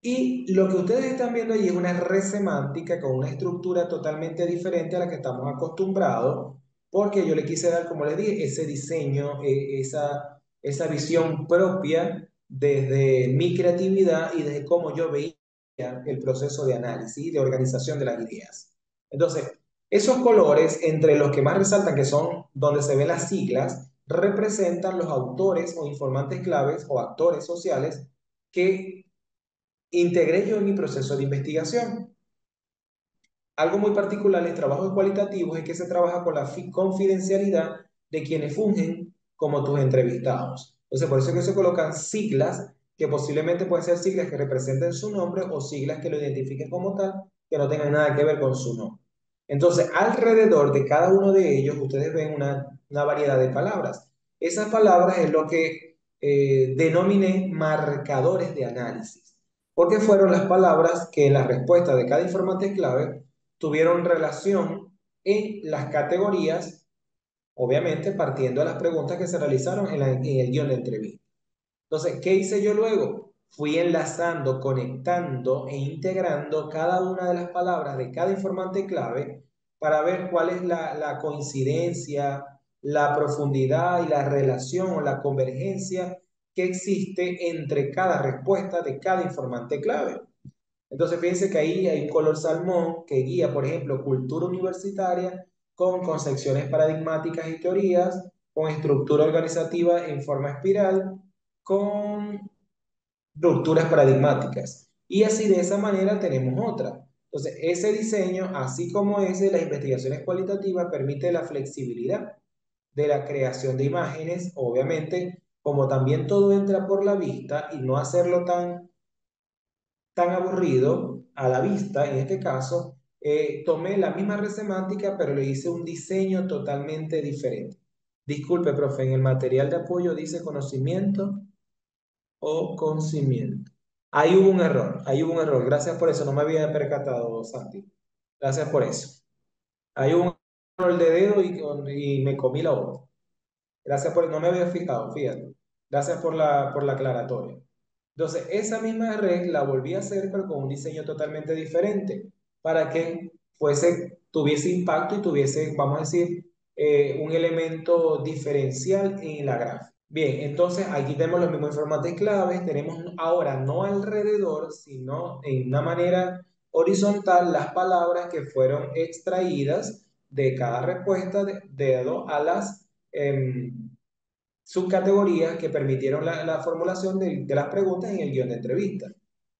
Y lo que ustedes están viendo allí es una red semántica con una estructura totalmente diferente a la que estamos acostumbrados, porque yo le quise dar, como les dije, ese diseño, esa visión propia desde mi creatividad y desde cómo yo veía el proceso de análisis y de organización de las ideas. Entonces, esos colores, entre los que más resaltan, que son donde se ven las siglas, representan los autores o informantes claves o actores sociales que integré yo en mi proceso de investigación. Algo muy particular en trabajos cualitativos es que se trabaja con la confidencialidad de quienes fungen como tus entrevistados. Entonces, por eso es que se colocan siglas que posiblemente pueden ser siglas que representen su nombre o siglas que lo identifiquen como tal, que no tengan nada que ver con su nombre. Entonces, alrededor de cada uno de ellos, ustedes ven una variedad de palabras. Esas palabras es lo que denominé marcadores de análisis, porque fueron las palabras que en la respuesta de cada informante clave tuvieron relación en las categorías, obviamente partiendo de las preguntas que se realizaron en el guión de entrevista. Entonces, ¿qué hice yo luego? Fui enlazando, conectando e integrando cada una de las palabras de cada informante clave para ver cuál es la coincidencia, la profundidad y la relación o la convergencia que existe entre cada respuesta de cada informante clave. Entonces, fíjense que ahí hay un color salmón que guía, por ejemplo, cultura universitaria con concepciones paradigmáticas y teorías, con estructura organizativa en forma espiral, con rupturas paradigmáticas. Y así de esa manera tenemos otra. Entonces, ese diseño, así como ese de las investigaciones cualitativas, permite la flexibilidad de la creación de imágenes, obviamente, como también todo entra por la vista y no hacerlo tan aburrido a la vista, en este caso, tomé la misma red semántica, pero le hice un diseño totalmente diferente. Disculpe, profe, en el material de apoyo dice conocimiento o conocimiento. Ahí hubo un error. Gracias por eso, no me había percatado, Santi. Gracias por eso. Hay un error de dedo y me comí la otra. Gracias por, no me había fijado, fíjate. Gracias por la aclaratoria. Entonces, esa misma red la volví a hacer, pero con un diseño totalmente diferente, para que tuviese impacto y tuviese, vamos a decir, un elemento diferencial en la gráfica. Bien, entonces aquí tenemos los mismos informantes claves, tenemos ahora no alrededor, sino en una manera horizontal las palabras que fueron extraídas de cada respuesta dedo a las subcategorías que permitieron la formulación de las preguntas en el guión de entrevista.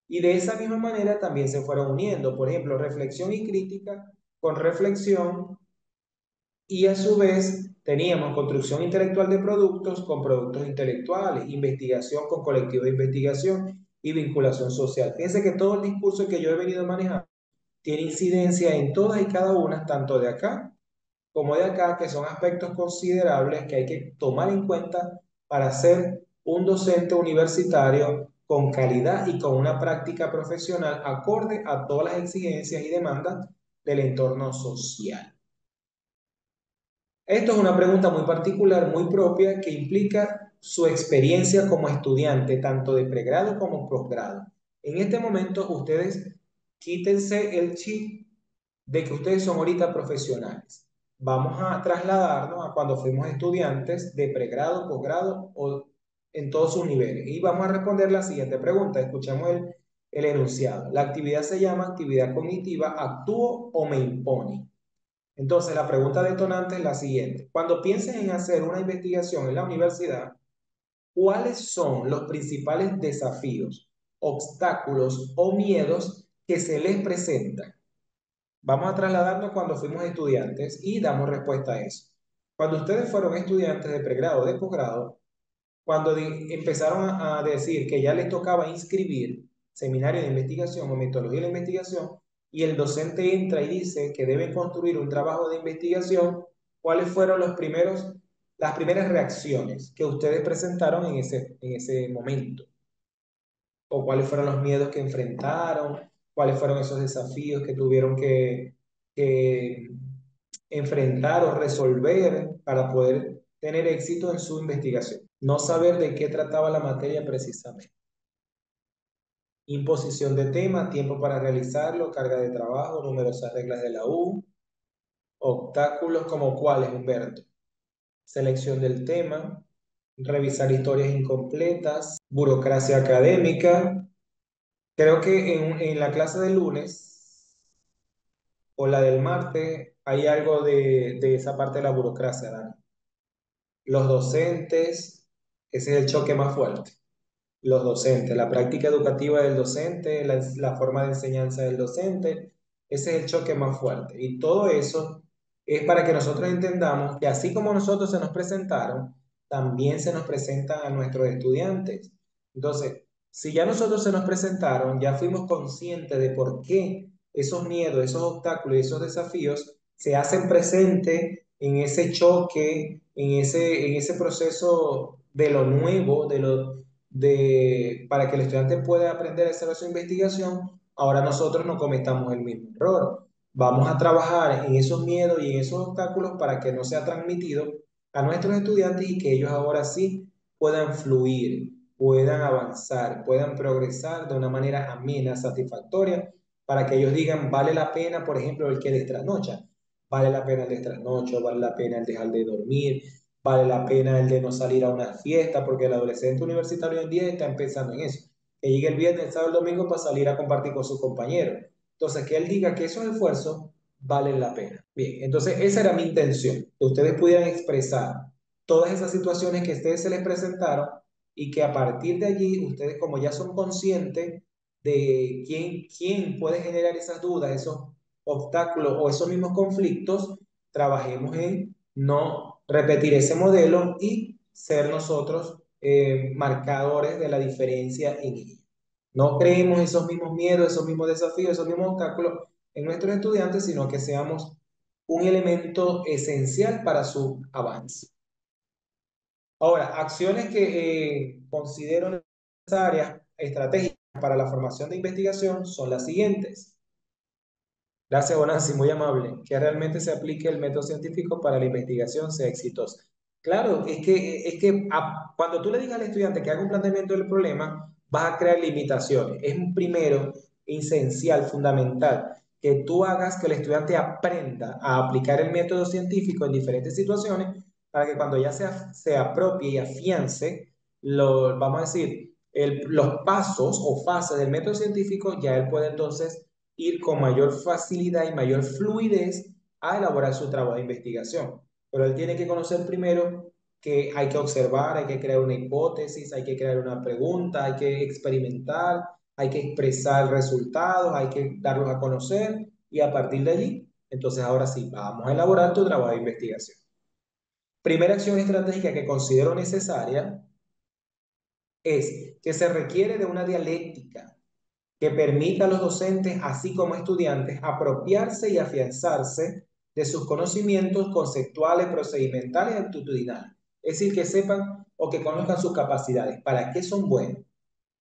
Y de esa misma manera también se fueron uniendo, por ejemplo, reflexión y crítica con reflexión Y a su vez teníamos construcción intelectual de productos con productos intelectuales, investigación con colectivos de investigación y vinculación social. Fíjense que todo el discurso que yo he venido manejando tiene incidencia en todas y cada una, tanto de acá como de acá, que son aspectos considerables que hay que tomar en cuenta para ser un docente universitario con calidad y con una práctica profesional acorde a todas las exigencias y demandas del entorno social. Esto es una pregunta muy particular, muy propia, que implica su experiencia como estudiante, tanto de pregrado como posgrado. En este momento, ustedes quítense el chip de que ustedes son ahorita profesionales. Vamos a trasladarnos a cuando fuimos estudiantes de pregrado, posgrado o en todos sus niveles. Y vamos a responder la siguiente pregunta. Escuchemos el enunciado. La actividad se llama actividad cognitiva, ¿actúo o me impone? Entonces, la pregunta detonante es la siguiente. Cuando piensen en hacer una investigación en la universidad, ¿cuáles son los principales desafíos, obstáculos o miedos que se les presentan? Vamos a trasladarnos cuando fuimos estudiantes y damos respuesta a eso. Cuando ustedes fueron estudiantes de pregrado o de posgrado, cuando empezaron a decir que ya les tocaba inscribir seminario de investigación o metodología de la investigación, y el docente entra y dice que deben construir un trabajo de investigación, ¿cuáles fueron las primeras reacciones que ustedes presentaron en ese momento? ¿O cuáles fueron los miedos que enfrentaron? ¿Cuáles fueron esos desafíos que tuvieron que enfrentar o resolver para poder tener éxito en su investigación? No saber de qué trataba la materia precisamente. Imposición de tema, tiempo para realizarlo, carga de trabajo, numerosas reglas de la U, obstáculos como cuáles, Humberto. Selección del tema, revisar historias incompletas, burocracia académica. Creo que en la clase del lunes o la del martes hay algo de esa parte de la burocracia, Dani. Los docentes, ese es el choque más fuerte. Los docentes, la práctica educativa del docente, la forma de enseñanza del docente, ese es el choque más fuerte. Y todo eso es para que nosotros entendamos que así como nosotros se nos presentaron, también se nos presentan a nuestros estudiantes. Entonces, si ya nosotros se nos presentaron, ya fuimos conscientes de por qué esos miedos, esos obstáculos y esos desafíos se hacen presentes en ese choque, en ese proceso de lo nuevo, para que el estudiante pueda aprender a hacer su investigación, ahora nosotros no cometamos el mismo error. Vamos a trabajar en esos miedos y en esos obstáculos para que no sea transmitido a nuestros estudiantes y que ellos ahora sí puedan fluir, puedan avanzar, puedan progresar de una manera amena, satisfactoria, para que ellos digan, vale la pena, por ejemplo, el que les trasnocha, vale la pena el de trasnocho, vale la pena el dejar de dormir, vale la pena el de no salir a una fiesta, porque el adolescente universitario hoy en día está empezando en eso. Que llegue el viernes, el sábado, el domingo para salir a compartir con sus compañeros. Entonces, que él diga que esos esfuerzos valen la pena. Bien, entonces esa era mi intención, que ustedes pudieran expresar todas esas situaciones que a ustedes se les presentaron y que a partir de allí, ustedes como ya son conscientes de quién puede generar esas dudas, esos obstáculos o esos mismos conflictos, trabajemos en no repetir ese modelo y ser nosotros marcadores de la diferencia en ella. No creemos esos mismos miedos, esos mismos desafíos, esos mismos obstáculos en nuestros estudiantes, sino que seamos un elemento esencial para su avance. Ahora, acciones que considero necesarias, estratégicas para la formación de investigación son las siguientes. Gracias, Bonanzi, muy amable. Que realmente se aplique el método científico para la investigación sea exitosa. Claro, cuando tú le digas al estudiante que haga un planteamiento del problema, vas a crear limitaciones. Es un primero esencial, fundamental, que tú hagas que el estudiante aprenda a aplicar el método científico en diferentes situaciones para que cuando ya se apropie y afiance, vamos a decir, los pasos o fases del método científico, ya él puede entonces ir con mayor facilidad y mayor fluidez a elaborar su trabajo de investigación. Pero él tiene que conocer primero que hay que observar, hay que crear una hipótesis, hay que crear una pregunta, hay que experimentar, hay que expresar resultados, hay que darlos a conocer y a partir de allí Entonces, ahora sí, vamos a elaborar tu trabajo de investigación. Primera acción estratégica que considero necesaria es que se requiere de una dialéctica que permita a los docentes, así como estudiantes, apropiarse y afianzarse de sus conocimientos conceptuales, procedimentales y actitudinales. Es decir, que sepan o que conozcan sus capacidades, para qué son buenos,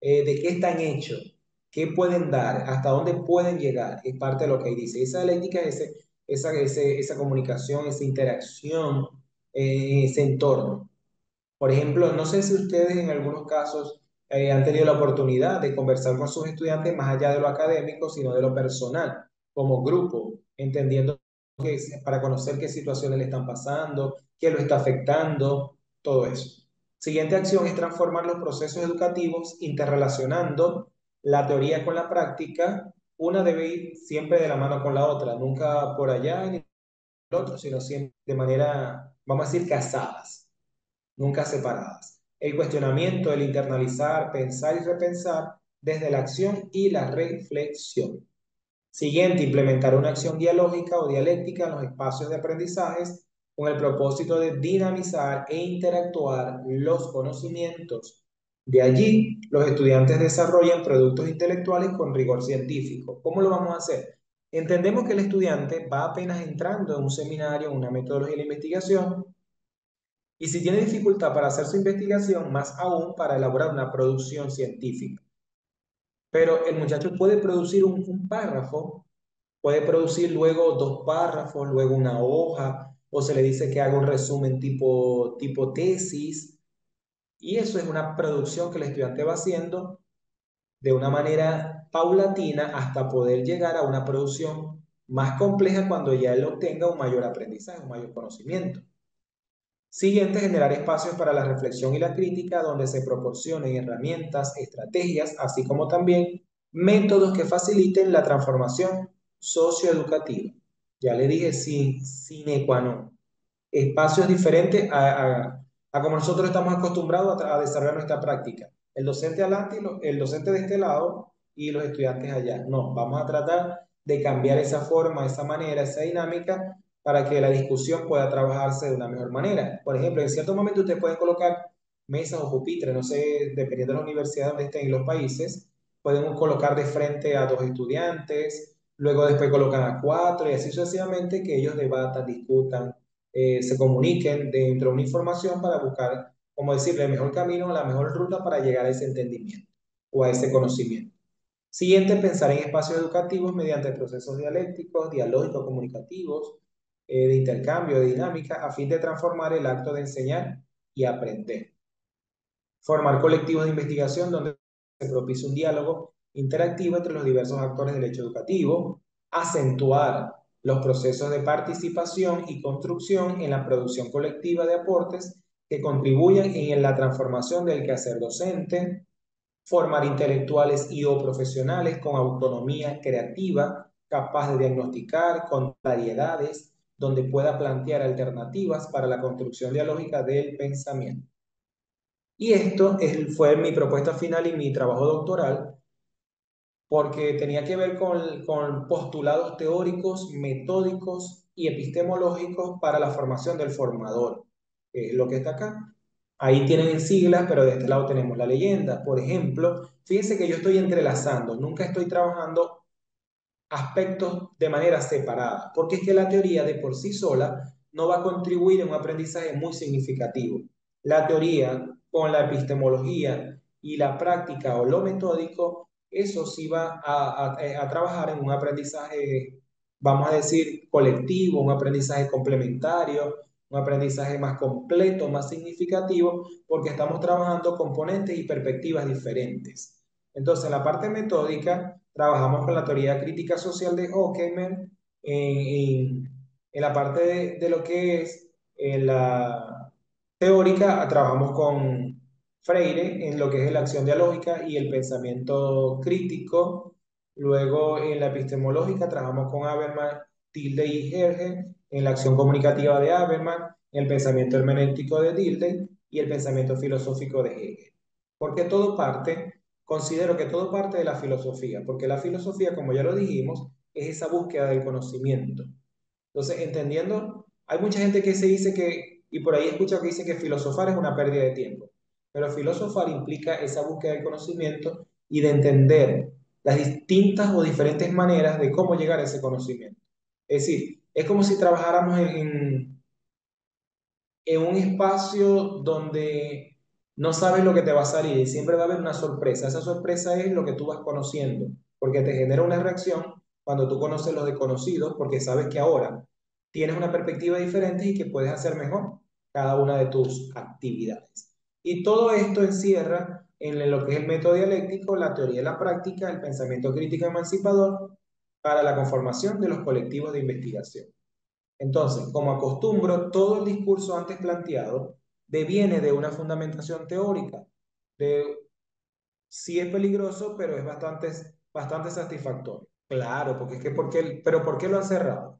de qué están hechos, qué pueden dar, hasta dónde pueden llegar. Es parte de lo que ahí dice. Esa dialéctica es esa comunicación, esa interacción, ese entorno. Por ejemplo, no sé si ustedes en algunos casos han tenido la oportunidad de conversar con sus estudiantes más allá de lo académico, sino de lo personal, como grupo, entendiendo para conocer qué situaciones le están pasando, qué lo está afectando, todo eso. Siguiente acción es transformar los procesos educativos interrelacionando la teoría con la práctica. Una debe ir siempre de la mano con la otra, nunca por allá ni el otro, sino siempre de manera, vamos a decir, casadas, nunca separadas. El cuestionamiento, el internalizar, pensar y repensar desde la acción y la reflexión. Siguiente, implementar una acción dialógica o dialéctica en los espacios de aprendizajes con el propósito de dinamizar e interactuar los conocimientos. De allí, los estudiantes desarrollan productos intelectuales con rigor científico. ¿Cómo lo vamos a hacer? Entendemos que el estudiante va apenas entrando en un seminario, en una metodología de investigación, y si tiene dificultad para hacer su investigación, más aún para elaborar una producción científica. Pero el muchacho puede producir un párrafo, puede producir luego dos párrafos, luego una hoja, o se le dice que haga un resumen tipo tesis, y eso es una producción que el estudiante va haciendo de una manera paulatina hasta poder llegar a una producción más compleja cuando ya él obtenga un mayor aprendizaje, un mayor conocimiento. Siguiente, generar espacios para la reflexión y la crítica donde se proporcionen herramientas, estrategias, así como también métodos que faciliten la transformación socioeducativa. Ya le dije, sine qua non. Espacios diferentes a como nosotros estamos acostumbrados a desarrollar nuestra práctica. El docente adelante, el docente de este lado y los estudiantes allá. No, vamos a tratar de cambiar esa forma, esa manera, esa dinámica para que la discusión pueda trabajarse de una mejor manera. Por ejemplo, en ciertos momentos ustedes pueden colocar mesas o pupitres, no sé, dependiendo de la universidad donde estén en los países, pueden colocar de frente a dos estudiantes, luego después colocan a cuatro y así sucesivamente que ellos debatan, discutan, se comuniquen dentro de una información para buscar, como decirle, el mejor camino, la mejor ruta para llegar a ese entendimiento o a ese conocimiento. Siguiente, pensar en espacios educativos mediante procesos dialécticos, dialógicos, comunicativos, de intercambio, de dinámica, a fin de transformar el acto de enseñar y aprender. Formar colectivos de investigación donde se propicie un diálogo interactivo entre los diversos actores del hecho educativo, acentuar los procesos de participación y construcción en la producción colectiva de aportes que contribuyan en la transformación del quehacer docente, formar intelectuales y o profesionales con autonomía creativa, capaz de diagnosticar contrariedades, donde pueda plantear alternativas para la construcción dialógica del pensamiento. Y esto fue mi propuesta final y mi trabajo doctoral, porque tenía que ver con postulados teóricos, metódicos y epistemológicos para la formación del formador, que es lo que está acá. Ahí tienen siglas, pero de este lado tenemos la leyenda. Por ejemplo, fíjense que yo estoy entrelazando, nunca estoy trabajando aspectos de manera separada, porque es que la teoría de por sí sola no va a contribuir en un aprendizaje muy significativo. La teoría con la epistemología y la práctica o lo metódico, eso sí va a trabajar en un aprendizaje, vamos a decir, colectivo, un aprendizaje complementario, un aprendizaje más completo, más significativo, porque estamos trabajando componentes y perspectivas diferentes. Entonces, en la parte metódica, trabajamos con la teoría crítica social de Horkheimer, en la parte de lo que es la teórica, trabajamos con Freire en lo que es la acción dialógica y el pensamiento crítico. Luego, en la epistemológica, trabajamos con Habermas, Tilde y Herge, en la acción comunicativa de Habermas, el pensamiento hermenéutico de Tilde y el pensamiento filosófico de Hegel. Porque todo parte, considero que todo parte de la filosofía, porque la filosofía, como ya lo dijimos, es esa búsqueda del conocimiento. Entonces, entendiendo, hay mucha gente que se dice que, y por ahí he escuchado que dice que filosofar es una pérdida de tiempo, pero filosofar implica esa búsqueda del conocimiento y de entender las distintas o diferentes maneras de cómo llegar a ese conocimiento. Es decir, es como si trabajáramos en un espacio donde no sabes lo que te va a salir y siempre va a haber una sorpresa. Esa sorpresa es lo que tú vas conociendo, porque te genera una reacción cuando tú conoces los desconocidos, porque sabes que ahora tienes una perspectiva diferente y que puedes hacer mejor cada una de tus actividades. Y todo esto encierra en lo que es el método dialéctico, la teoría de la práctica, el pensamiento crítico emancipador para la conformación de los colectivos de investigación. Entonces, como acostumbro, todo el discurso antes planteado deviene de una fundamentación teórica, de sí es peligroso, pero es bastante satisfactorio. Claro, porque es que, pero ¿por qué lo han cerrado?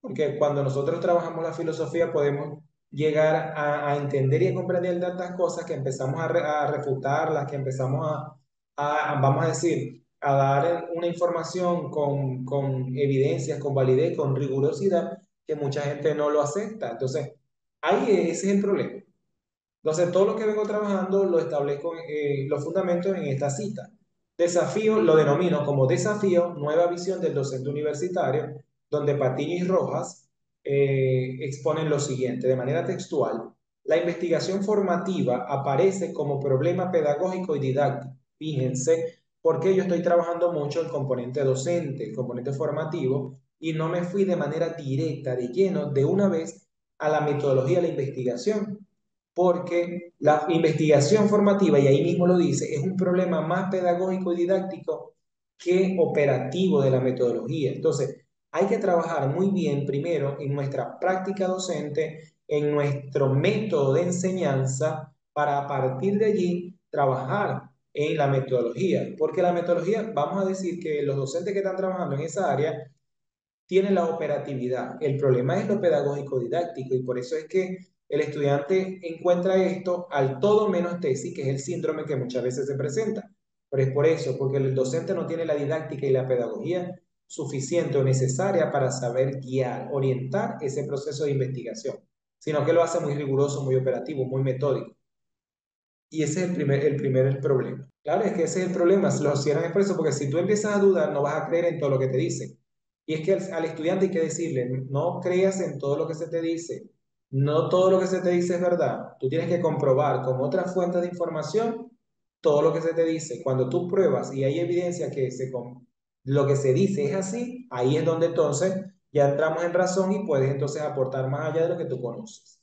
Porque cuando nosotros trabajamos la filosofía podemos llegar a entender y a comprender tantas cosas que empezamos a refutarlas, que empezamos vamos a decir, a dar una información con evidencias, con validez, con rigurosidad, que mucha gente no lo acepta. Entonces, ahí ese es el problema. Entonces, todo lo que vengo trabajando lo establezco, los fundamentos en esta cita. Desafío, lo denomino como desafío, nueva visión del docente universitario, donde Patiño y Rojas exponen lo siguiente, de manera textual. La investigación formativa aparece como problema pedagógico y didáctico. Fíjense, porque yo estoy trabajando mucho el componente docente, el componente formativo, y no me fui de manera directa, de lleno, de una vez a la metodología de la investigación porque la investigación formativa, y ahí mismo lo dice, es un problema más pedagógico y didáctico que operativo de la metodología. Entonces, hay que trabajar muy bien primero en nuestra práctica docente, en nuestro método de enseñanza, para a partir de allí trabajar en la metodología, porque la metodología, vamos a decir que los docentes que están trabajando en esa área tiene la operatividad. El problema es lo pedagógico didáctico y por eso es que el estudiante encuentra esto al todo menos tesis, que es el síndrome que muchas veces se presenta. Pero es por eso, porque el docente no tiene la didáctica y la pedagogía suficiente o necesaria para saber guiar, orientar ese proceso de investigación, sino que lo hace muy riguroso, muy operativo, muy metódico. Y ese es el problema. Claro, es que ese es el problema, lo cierran es por eso, porque si tú empiezas a dudar, no vas a creer en todo lo que te dicen. Y es que al estudiante hay que decirle, no creas en todo lo que se te dice, no todo lo que se te dice es verdad. Tú tienes que comprobar con otras fuentes de información todo lo que se te dice. Cuando tú pruebas y hay evidencia que lo que se dice es así, ahí es donde entonces ya entramos en razón y puedes entonces aportar más allá de lo que tú conoces.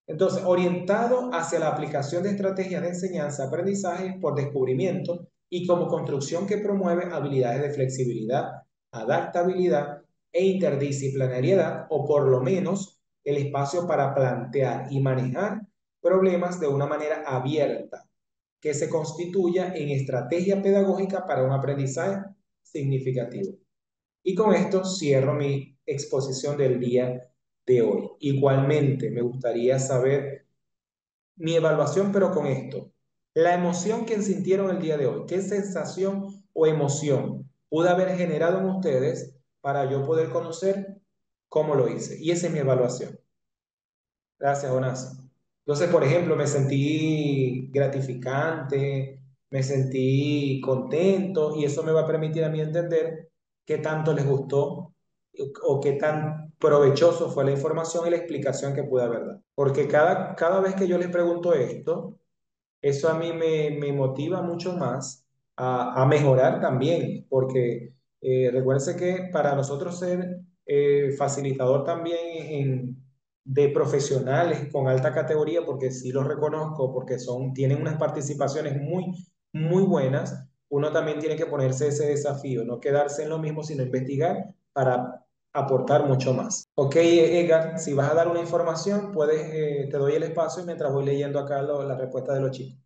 Entonces, orientado hacia la aplicación de estrategias de enseñanza-aprendizaje por descubrimiento y como construcción que promueve habilidades de flexibilidad, adaptabilidad e interdisciplinariedad, o por lo menos el espacio para plantear y manejar problemas de una manera abierta, que se constituya en estrategia pedagógica para un aprendizaje significativo. Y con esto cierro mi exposición del día de hoy. Igualmente, me gustaría saber mi evaluación, pero con esto. La emoción que sintieron el día de hoy, ¿qué sensación o emoción pude haber generado en ustedes para yo poder conocer cómo lo hice? Y esa es mi evaluación. Gracias, Jonás. Entonces, por ejemplo, me sentí gratificante, me sentí contento y eso me va a permitir a mí entender qué tanto les gustó o qué tan provechoso fue la información y la explicación que pude haber dado. Porque cada vez que yo les pregunto esto, eso a mí me motiva mucho más a mejorar también, porque recuérdense que para nosotros ser facilitador también de profesionales con alta categoría, porque sí los reconozco, porque tienen unas participaciones muy buenas, uno también tiene que ponerse ese desafío, no quedarse en lo mismo, sino investigar para aportar mucho más. Ok, Edgar, si vas a dar una información, te doy el espacio mientras voy leyendo acá la respuesta de los chicos.